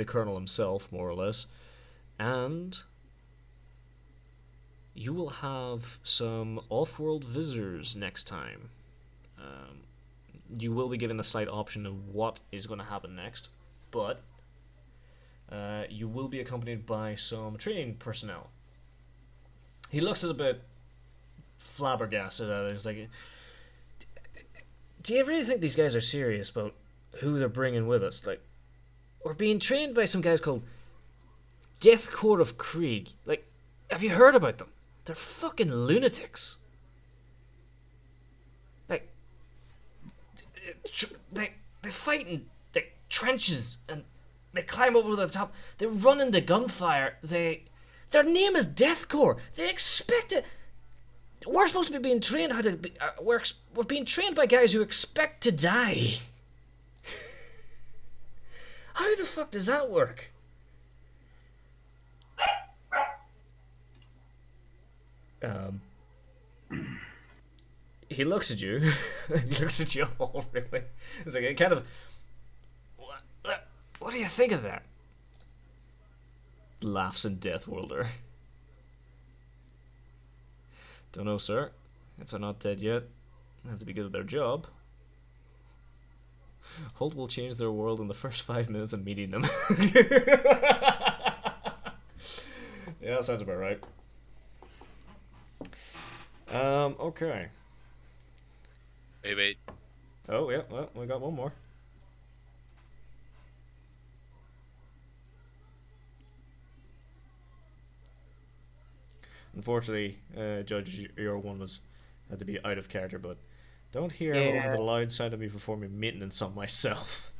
colonel himself, more or less, and you will have some off-world visitors next time. You will be given a slight option of what is going to happen next, but you will be accompanied by some training personnel. He looks a bit flabbergasted at it. He's like, do you really think these guys are serious about who they're bringing with us? Like, we're being trained by some guys called Death Corps of Krieg. Like, have you heard about them? They're fucking lunatics. Like, they fight in the trenches and they climb over the top. They run into gunfire. Their name is Death Corps. They expect it. We're supposed to be being trained how to be. We're being trained by guys who expect to die. How the fuck does that work? He looks at you. He looks at you all really. It's like, kind of. What do you think of that? Laughs in Death Worlder. Don't know, sir. If they're not dead yet, they have to be good at their job. Holt will change their world in the first 5 minutes of meeting them. Yeah, that sounds about right. Okay. Wait. Oh, yeah, well, we got one more. Unfortunately, Judge, your one had to be out of character, but don't hear over the loud sound of me performing maintenance on myself.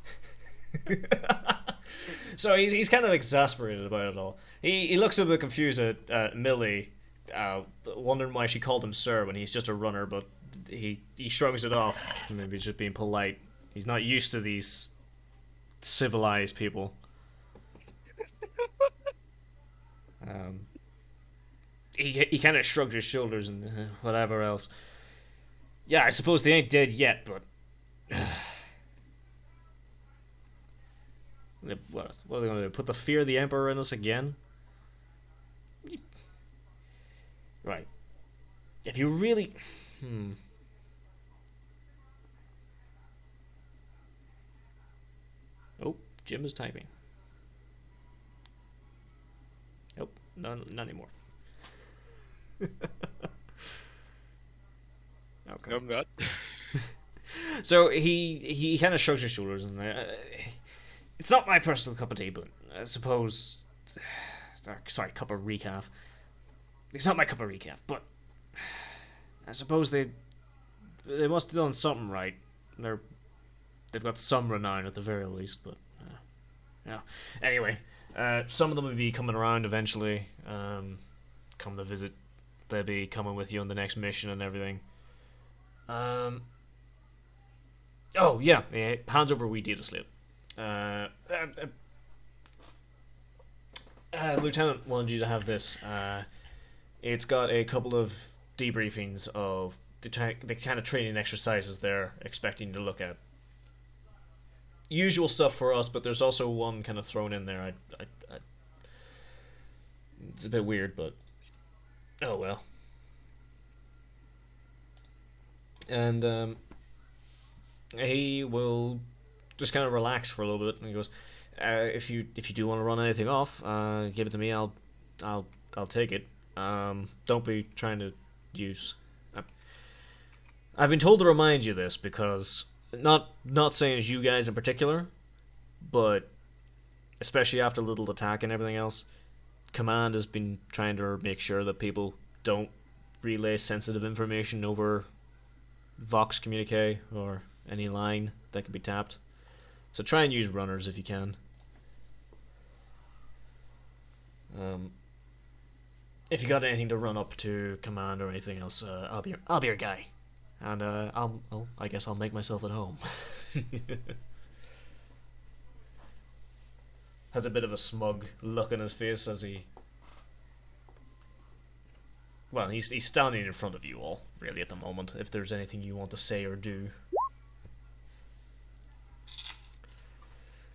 So he's kind of exasperated about it all. He looks a bit confused at Millie, wondering why she called him sir when he's just a runner, but he shrugs it off. Maybe he's just being polite. He's not used to these civilized people. He kind of shrugs his shoulders and whatever else. Yeah, I suppose they ain't dead yet, but what are they going to do? Put the fear of the Emperor in us again? Right. If you really... Oh, Jim is typing. Nope, not anymore. Okay. I'm not. So he kind of shrugs his shoulders and it's not my personal cup of tea, but I suppose. Sorry, cup of recaf. It's not my cup of recaf, but I suppose they must have done something right. They've got some renown at the very least, but yeah. Anyway, some of them will be coming around eventually. Come to visit. They'll be coming with you on the next mission and everything. Oh yeah, hands over wee data slip. Lieutenant wanted you to have this. It's got a couple of debriefings of the kind of training exercises they're expecting to look at. Usual stuff for us, but there's also one kind of thrown in there. It's a bit weird, but oh well. And he will just kind of relax for a little bit, and he goes, "If you do want to run anything off, give it to me. I'll take it. Don't be trying to use." I've been told to remind you this because not saying it's you guys in particular, but especially after Little Attack and everything else, Command has been trying to make sure that people don't relay sensitive information over Vox communique or any line that can be tapped. So try and use runners if you can. If you got anything to run up to Command or anything else, I'll be your guy, and I guess I'll make myself at home. Has a bit of a smug look on his face as he. Well, he's standing in front of you all, really, at the moment, if there's anything you want to say or do.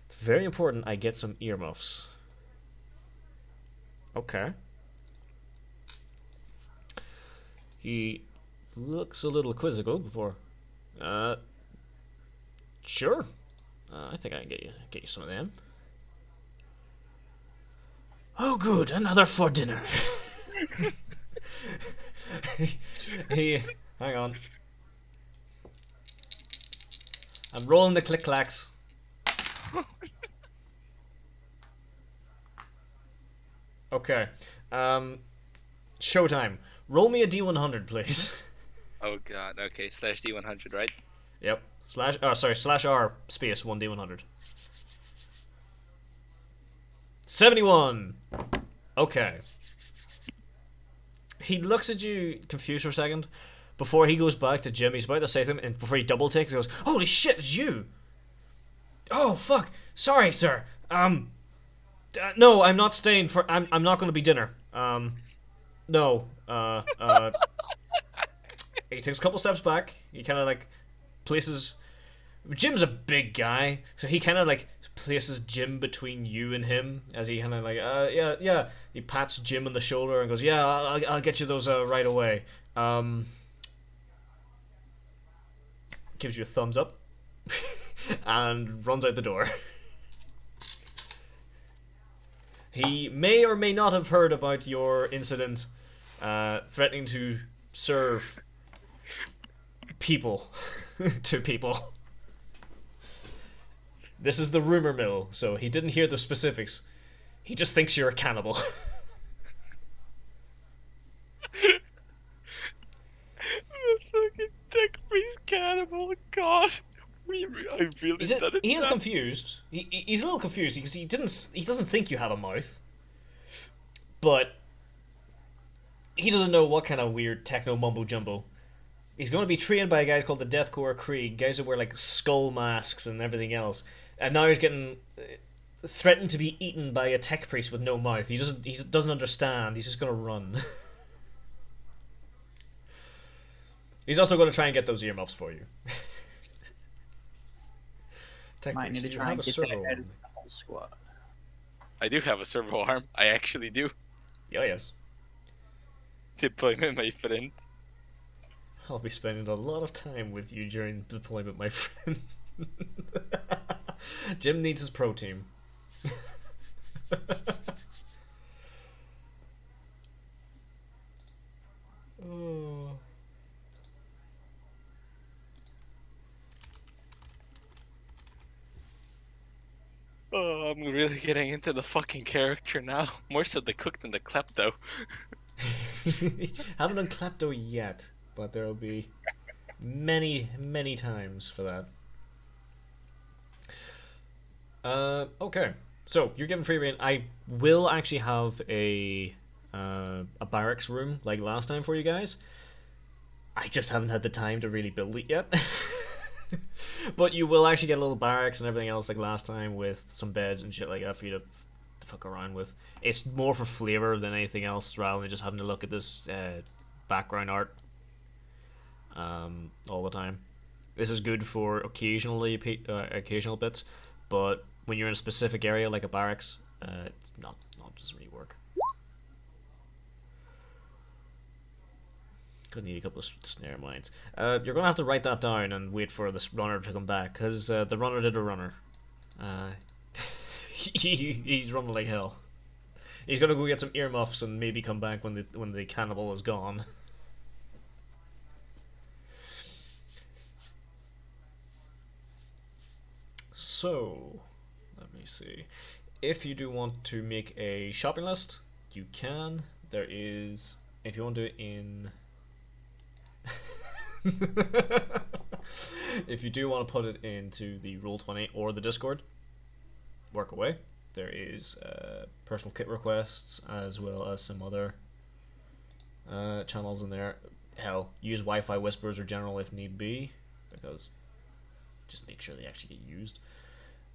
It's very important I get some earmuffs. Okay. He looks a little quizzical before. Sure. I think I can get you some of them. Oh, good, another for dinner. He, hang on. I'm rolling the click clacks. Okay. Showtime. Roll me a D100, please. Oh god. Okay, slash D100, right? Yep. Slash R space 1D100. 71. Okay. He looks at you confused for a second before he goes back to Jim. He's about to say something, and before he double takes, he goes, "Holy shit, it's you!" Oh fuck! Sorry, sir. No, I'm not staying for. I'm not going to be dinner. No. He takes a couple steps back. He kind of like places. Jim's a big guy, so he kind of like places Jim between you and him as he kind of like, yeah. He pats Jim on the shoulder and goes, "Yeah, I'll get you those right away." Gives you a thumbs up and runs out the door. He may or may not have heard about your incident, threatening to serve people to people. This is the rumor mill, so he didn't hear the specifics. He just thinks you're a cannibal. Fucking tech priest cannibal. God, I really said it. He is confused. He's a little confused because he doesn't think you have a mouth, but he doesn't know what kind of weird techno mumbo jumbo. He's going to be trained by guys called the Deathcore Krieg, guys who wear like skull masks and everything else. And now he's getting threatened to be eaten by a tech priest with no mouth. He doesn't understand. He's just going to run. He's also going to try and get those earmuffs for you. Tech Might need priest, to do you try have and a get servo that out arm? of the whole squad. I do have a servo arm. I actually do. Yeah, yes. Deployment, my friend. I'll be spending a lot of time with you during deployment, my friend. Jim needs his pro team. Oh. Oh, I'm really getting into the fucking character now. More so the cook than the klepto. Haven't done klepto yet, but there will be many, many times for that. Okay, so you're given free reign. I will actually have a barracks room like last time for you guys. I just haven't had the time to really build it yet. But you will actually get a little barracks and everything else like last time with some beds and shit like that for you to fuck around with. It's more for flavor than anything else rather than just having to look at this background art. all the time. This is good for occasional bits, but when you're in a specific area like a barracks, it's not doesn't really work. Gonna need a couple of snare mines. You're gonna have to write that down and wait for this runner to come back, because the runner did a runner. He's running like hell. He's gonna go get some earmuffs and maybe come back when the cannibal is gone. So, let me see. If you do want to make a shopping list, you can. There is, if you want to do it in if you do want to put it into the Roll20 or the Discord, work away. There is personal kit requests as well as some other channels in there. Hell, use Wi-Fi whispers or general if need be, because just make sure they actually get used.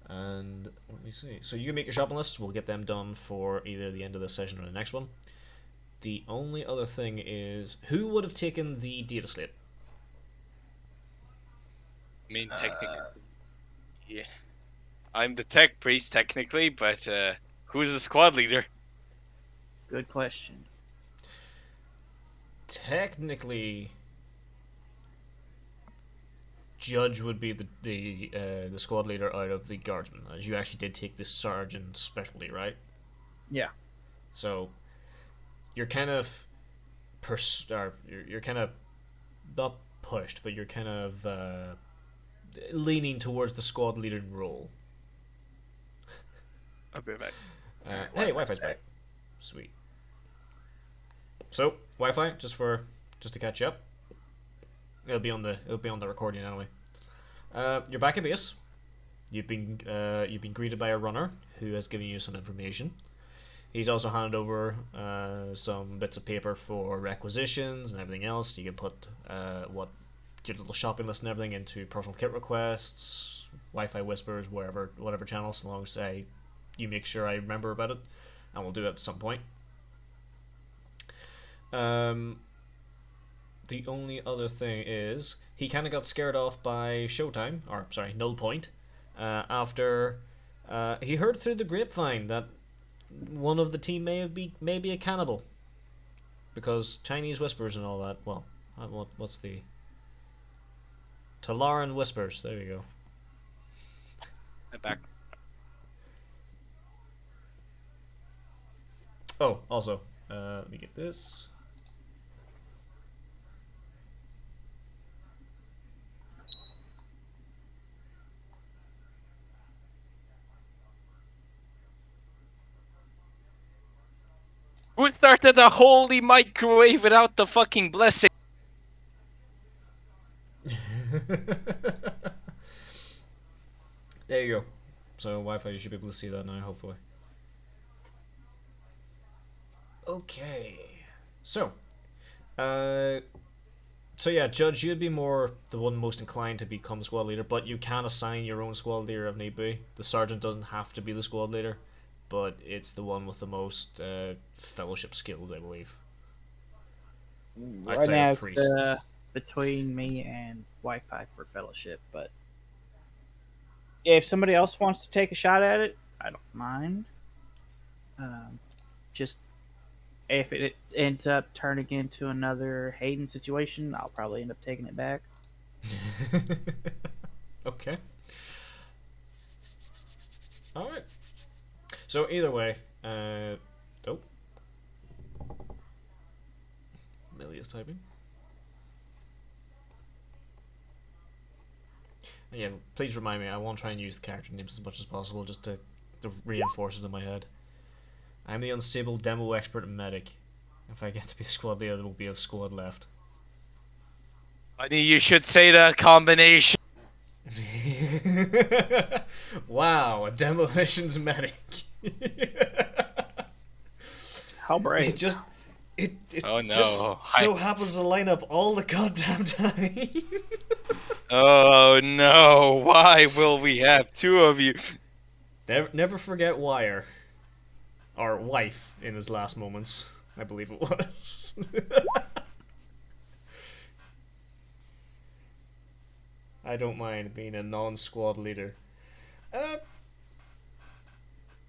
And let me see. So you can make your shopping lists. We'll get them done for either the end of this session or the next one. The only other thing is, who would have taken the data slate? I mean, technically, yeah, I'm the tech priest technically, but who's the squad leader? Good question. Technically, Judge would be the squad leader out of the guardsmen, as you actually did take the sergeant specialty, right? Yeah. So you're kind of you're kind of not pushed, but you're kind of leaning towards the squad leader role. I'll be back. Hey, Wi-Fi's back. Sweet. So Wi-Fi, just to catch you up. It'll be on the recording anyway. You're back at base. You've been greeted by a runner who has given you some information. He's also handed over some bits of paper for requisitions and everything else. You can put what your little shopping list and everything into personal kit requests, Wi-Fi whispers, whatever channel, so long as you make sure I remember about it, and we'll do it at some point. The only other thing is he kind of got scared off by Null Point, after he heard through the grapevine that one of the team may be a cannibal, because Chinese whispers and all that. Well, what's the Talaran whispers? There you go. I'm back. Oh, also, let me get this. Who started a holy microwave without the fucking blessing? There you go. So Wi-Fi, you should be able to see that now, hopefully. Okay. So, yeah, Judge, you'd be more the one most inclined to become squad leader, but you can assign your own squad leader if need be. The sergeant doesn't have to be the squad leader, but it's the one with the most fellowship skills, I believe. Right now it's between me and Wi-Fi for fellowship, but if somebody else wants to take a shot at it, I don't mind. Just if it ends up turning into another Hayden situation, I'll probably end up taking it back. Okay. Alright. So either way, Millia's typing. Yeah, please remind me. I won't try and use the character names as much as possible, just to reinforce it in my head. I'm the unstable demo expert and medic. If I get to be the squad leader, there will be a squad left. I knew you should say the combination. Wow, a demolitions medic. How brave! It Oh, no. just so happens to line up all the goddamn time. Oh no, why will we have two of you? Never forget Wire. Or Wife in his last moments, I believe it was. I don't mind being a non-squad leader. Uh,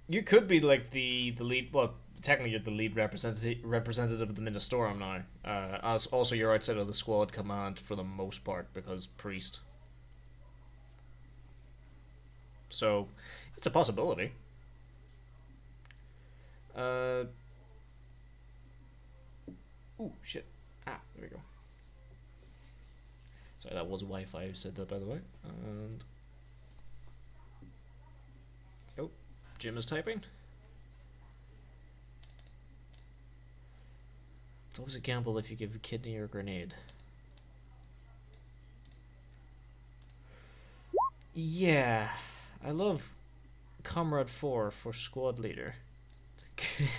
you could be like the lead. Well, technically you're the lead representative of the Ministorum now. As also you're outside of the squad command for the most part because priest. So it's a possibility. Ooh, shit. Ah, there we go. Sorry, that was Wi-Fi who said that, by the way. And oh, Jim is typing. It's always a gamble if you give a kidney or a grenade. Yeah, I love Comrade 4 for squad leader.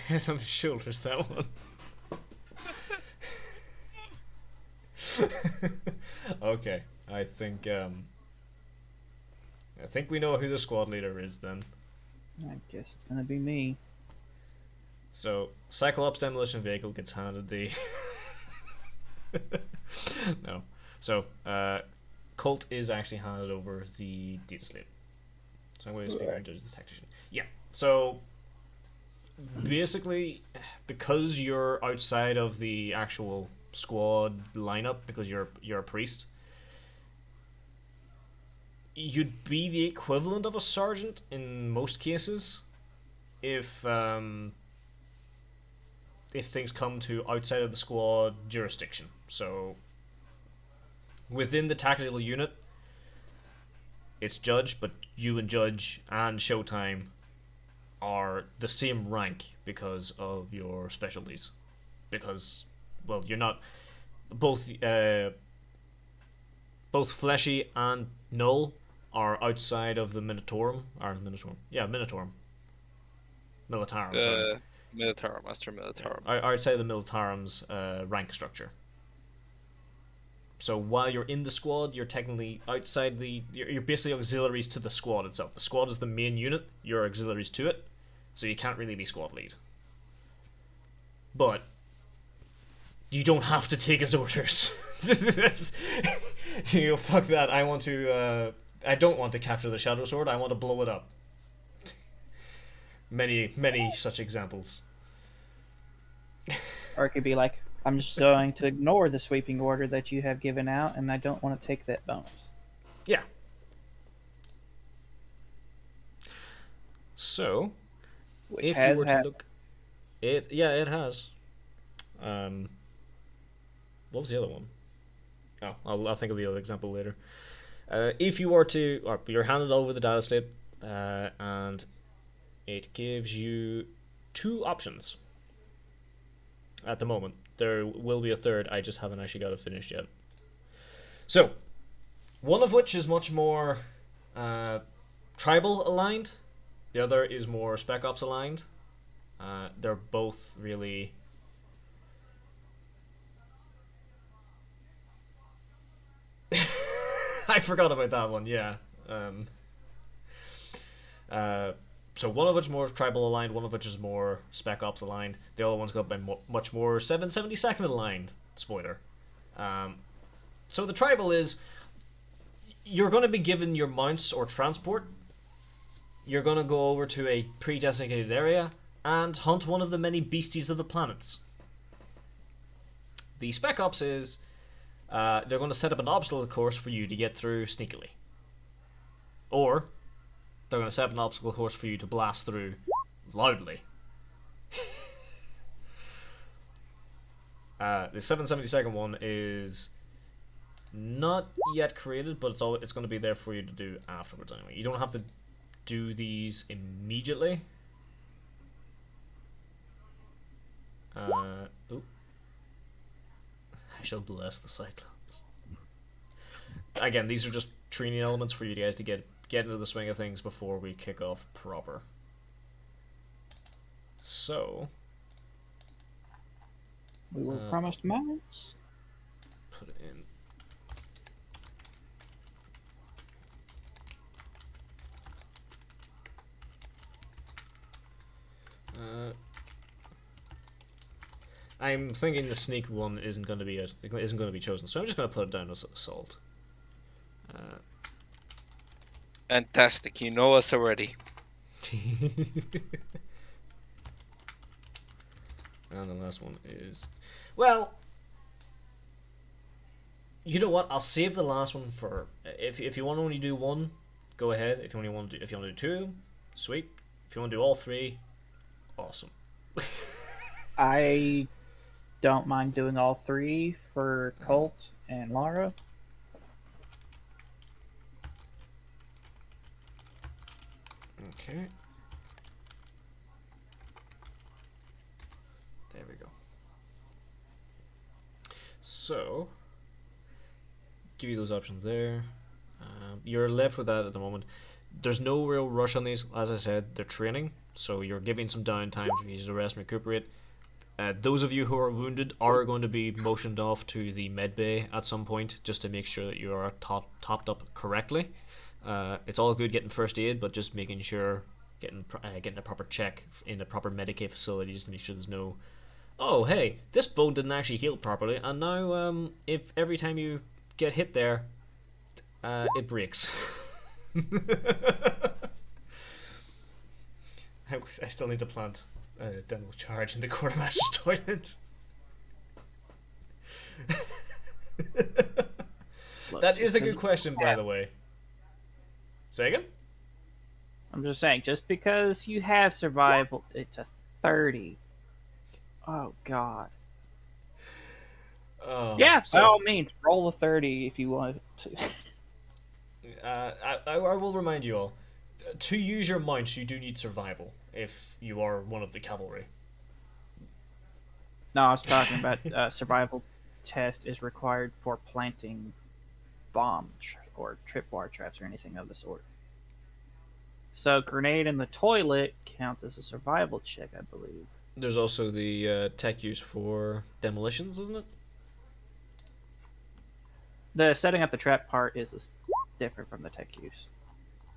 Head on his shoulders, that one. Okay, I think we know who the squad leader is then. I guess it's gonna be me. So, Cyclops Demolition Vehicle gets handed the... No. So, Colt is actually handed over the data slate. So I'm going to speak on Judge the Tactician. Yeah, so... Basically, because you're outside of the actual squad lineup, because you're a priest, you'd be the equivalent of a sergeant in most cases if things come to outside of the squad jurisdiction. So within the tactical unit, it's Judge, but you and Judge and Showtime are the same rank because of your specialties. Because, well, you're not both Fleshy and Null are outside of the Minotarum. Minotarum. Militarum, sorry. Militarum, Master Militarum. Outside of the Militarum's rank structure. So while you're in the squad, you're technically outside the... You're basically auxiliaries to the squad itself. The squad is the main unit, you're auxiliaries to it, so you can't really be squad lead. But you don't have to take his orders. That's... fuck that, I don't want to capture the Shadow Sword, I want to blow it up. Many such examples. Or it could be like, I'm just going to ignore the sweeping order that you have given out, and I don't want to take that bonus. Yeah. So, Which if has you were to look... it has. What was the other one? Oh, I'll think of the other example later. If you were to... Or you're handed over the data state, and it gives you two options at the moment. There will be a third, I just haven't actually got it finished yet. So, one of which is much more tribal aligned, the other is more Spec Ops aligned. They're both really... I forgot about that one, yeah. So one of which is more tribal aligned, one of which is more Spec Ops aligned. The other one's got by much more 772nd aligned. Spoiler. So the tribal is, you're going to be given your mounts or transport. You're going to go over to a pre-designated area and hunt one of the many beasties of the planets. The Spec Ops is, they're going to set up an obstacle course for you to get through sneakily. Or they're going to set up an obstacle course for you to blast through loudly. The 772nd one is not yet created, but it's going to be there for you to do afterwards anyway. You don't have to do these immediately. I shall bless the Cyclops. Again, these are just training elements for you guys to get into the swing of things before we kick off proper. So, we were promised mounts. Put it in. I'm thinking the sneak one isn't going to be chosen, so I'm just going to put it down as assault. Fantastic. You know us already. And the last one is, well, you know what? I'll save the last one for if you want to only do one, go ahead. If you only want to do, if you want to do two, sweet. If you want to do all three, awesome. I don't mind doing all three for Colt and Lara. Okay. There we go. So, give you those options there. You're left with that at the moment. There's no real rush on these. As I said, they're training, so you're giving some downtime to use to rest and recuperate. Those of you who are wounded are going to be motioned off to the med bay at some point just to make sure that you are topped up correctly. It's all good getting first aid, but just making sure getting a proper check in the proper Medicaid facilities to make sure there's no, oh hey, this bone didn't actually heal properly, and now if every time you get hit there, it breaks. I still need to plant a dental charge in the quartermaster's toilet. That is a good question, by the way. Say again? I'm just saying, just because you have survival, it's a 30. Oh, God. Yeah, by all means, roll a 30 if you want to. I will remind you all, to use your mounts, you do need survival if you are one of the cavalry. No, I was talking about survival test is required for planting bombs or tripwire traps or anything of the sort. So, grenade in the toilet counts as a survival check, I believe. There's also the tech use for demolitions, isn't it? The setting up the trap part is different from the tech use.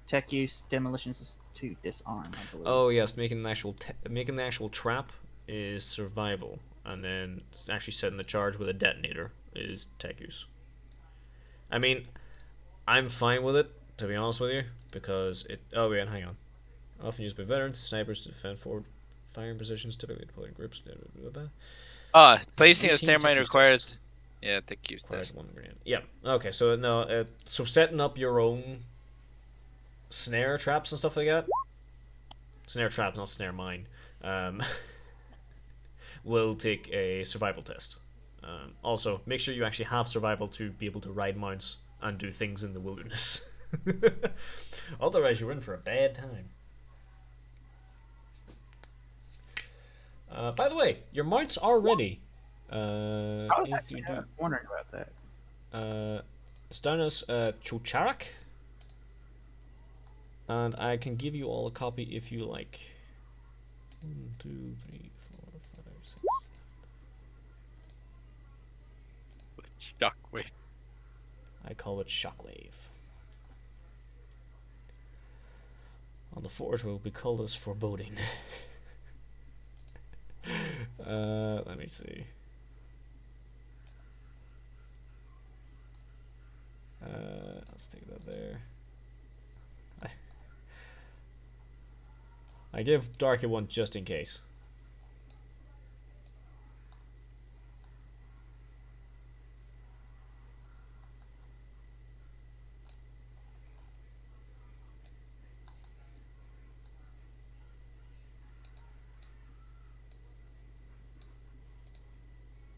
Tech use, demolitions is to disarm, I believe. Oh yes, making the actual trap is survival, and then actually setting the charge with a detonator is tech use. I mean, I'm fine with it, to be honest with you, because it. Oh wait, hang on. Often used by veterans, snipers to defend forward firing positions, typically deployed in groups. Placing a Routine stair mine tech use requires. test. Yeah, tech use test. One grenade. Yeah. Okay. So no. So setting up your own snare traps and stuff like that. Snare traps, not snare mine. Will take a survival test. Also, make sure you actually have survival to be able to ride mounts and do things in the wilderness. Otherwise, you're in for a bad time. By the way, your mounts are ready. I was actually wondering about that. It's down as Chocharak. And I can give you all a copy if you like. 1, 2, 3, 4, 5, 6. Shockwave. I call it Shockwave. On the forge will be called as Foreboding. Let me see. Let's take that there. I give Darky one just in case.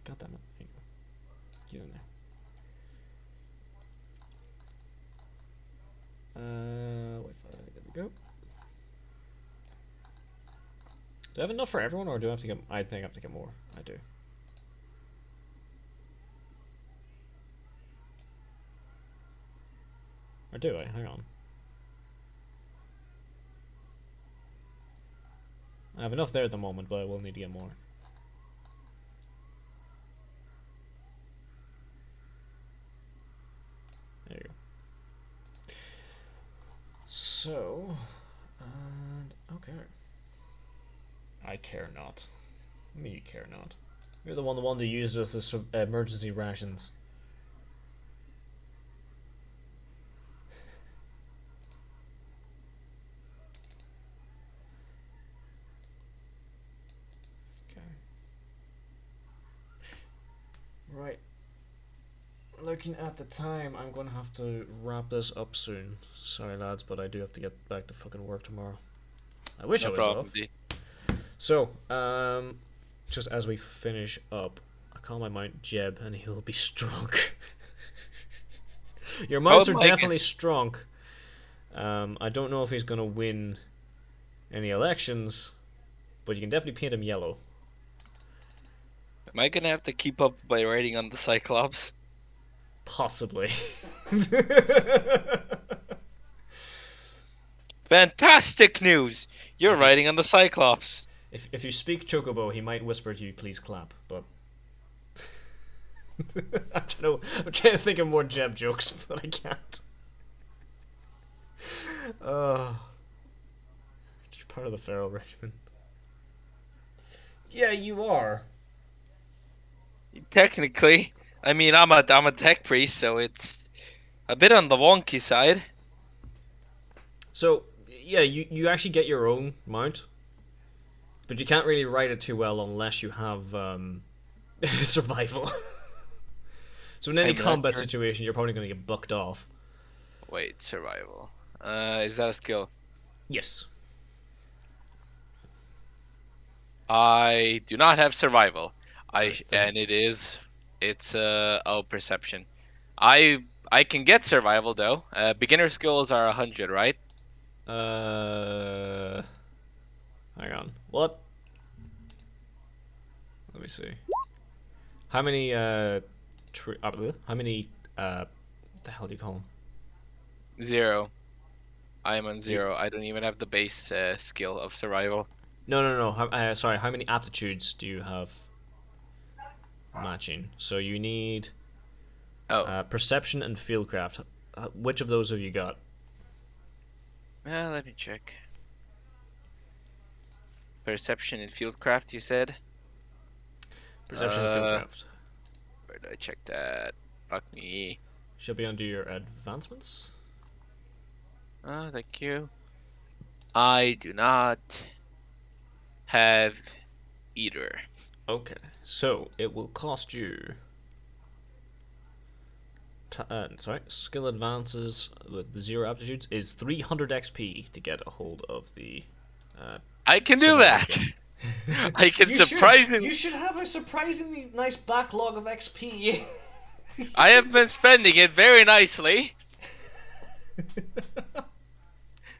God damn it. There you go. Get in there. Wait for that. There we go. Do I have enough for everyone, or do I have to get? I think I have to get more. I do. Or do I? Hang on. I have enough there at the moment, but I will need to get more. There you go. So, and okay. I care not. Me care not. You're the one that used us as emergency rations. Right. Looking at the time, I'm going to have to wrap this up soon. Sorry, lads, but I do have to get back to fucking work tomorrow. I wish I No was problem, off. dude. So, just as we finish up, I call my mount Jeb, and he will be strong. Your mounts Oh are my definitely strong. I don't know if he's going to win any elections, but you can definitely paint him yellow. Am I gonna have to keep up by riding on the Cyclops? Possibly. Fantastic news! You're If you, riding on the Cyclops. if you speak Chocobo, he might whisper to you, "Please clap." But I'm trying to think of more Jeb jokes, but I can't. You're part of the Feral Regiment. Yeah, you are. Technically, I mean, I'm a tech priest, so it's a bit on the wonky side. So yeah, you actually get your own mount, but you can't really ride it too well unless you have survival. So in any I'm not combat sure. situation, you're probably going to get bucked off. Wait, survival. Is that a skill? Yes. I do not have survival. Right, then, It's perception. I can get survival though. Beginner skills are 100, right? uh, hang on. What? Let me see. How many how many the hell do you call them? 0. I am on You, 0. I don't even have the base skill of survival. no. Sorry. How many aptitudes do you have matching? So you need Oh, perception and fieldcraft. Which of those have you got? let me check. Perception and fieldcraft, you said? Perception and fieldcraft. Where did I check that? Fuck me. Should be under your advancements. Oh, thank you. I do not have either. Okay, so it will cost you. Skill advances with 0 aptitudes is 300 XP to get a hold of the. I can do survival that. skill. I can You surprisingly. should have a surprisingly nice backlog of XP. I have been spending it very nicely,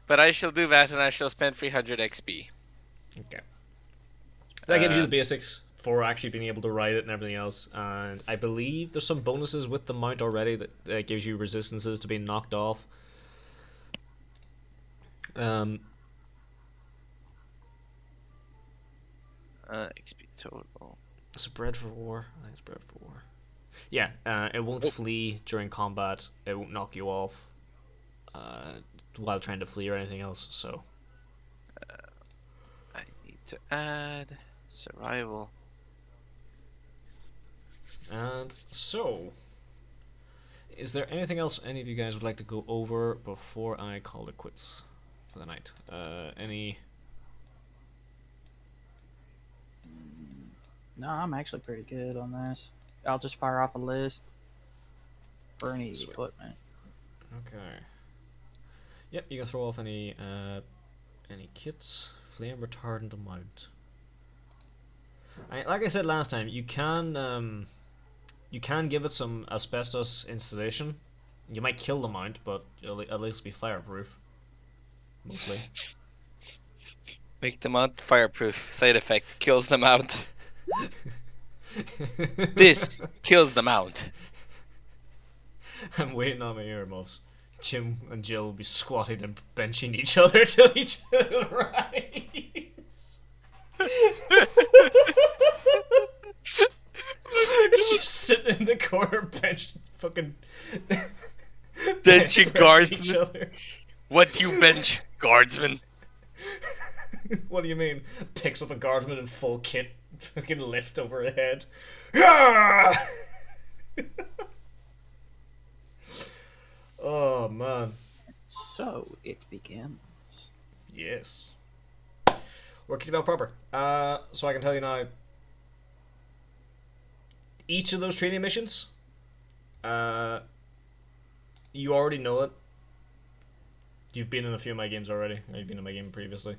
but I shall do that, and I shall spend 300 XP. Okay. That gives you Uh, the basics for actually being able to ride it and everything else. And I believe there's some bonuses with the mount already that gives you resistances to being knocked off. XP total. Is it bred for war? I think it's bred for war. Yeah, it won't flee during combat. It won't knock you off while trying to flee or anything else. So I need to add survival. and so, is there anything else any of you guys would like to go over before I call it quits for the night? Any? No, I'm actually pretty good on this. I'll just fire off a list for any Sweet. equipment. Okay. Yep, you can throw off any kits. Flame retardant amount. Like I said last time, you can give it some asbestos installation. You might kill the mount, but it'll at least be fireproof. Mostly. Make the mount fireproof. Side effect kills the mount. This kills the mount. I'm waiting on my earmuffs. Jim and Jill will be squatting and benching each other till each other rise. It's just sitting in the corner, benched, fucking Benching each guardsmen. other. What do you bench, guardsman? What do you mean? Picks up a guardsman in full kit, fucking lift over her head. Yeah! Oh man. So it begins. Yes. We're kicking off proper. So I can tell you now. each of those training missions, you already know it. You've been in a few of my games already. You've been in my game previously.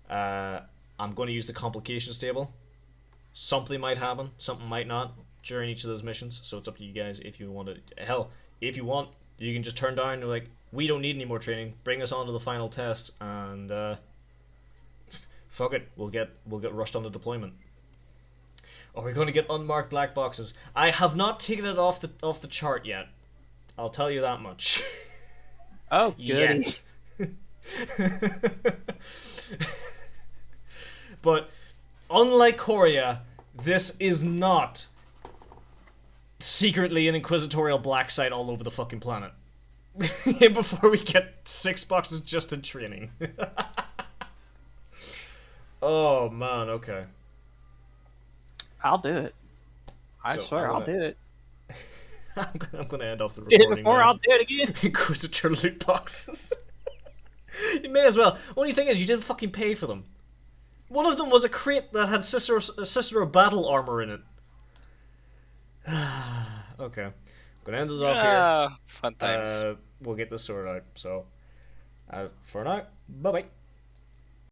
I'm going to use the complications table. Something might happen, something might not during each of those missions. So it's up to you guys if you want to. Hell, if you want, you can just turn down and like, we don't need any more training. Bring us on to the final test, and fuck it, we'll get rushed on the deployment. Or we're going to get unmarked black boxes. I have not taken it off the chart yet. I'll tell you that much. Oh, goody. But unlike Korea, this is not secretly an inquisitorial black site all over the fucking planet. Before we get 6 boxes just in training. Oh man, okay. I'll do it. I So, swear, I'll do it. I'm gonna end off the Did recording. it before, now. I'll do it again. Inquisitor loot boxes. You may as well. Only thing is, you didn't fucking pay for them. One of them was a crate that had Sister of Battle armor in it. Okay. I'm gonna end this off here. Fun times. We'll get this sorted out. So, for now, bye bye.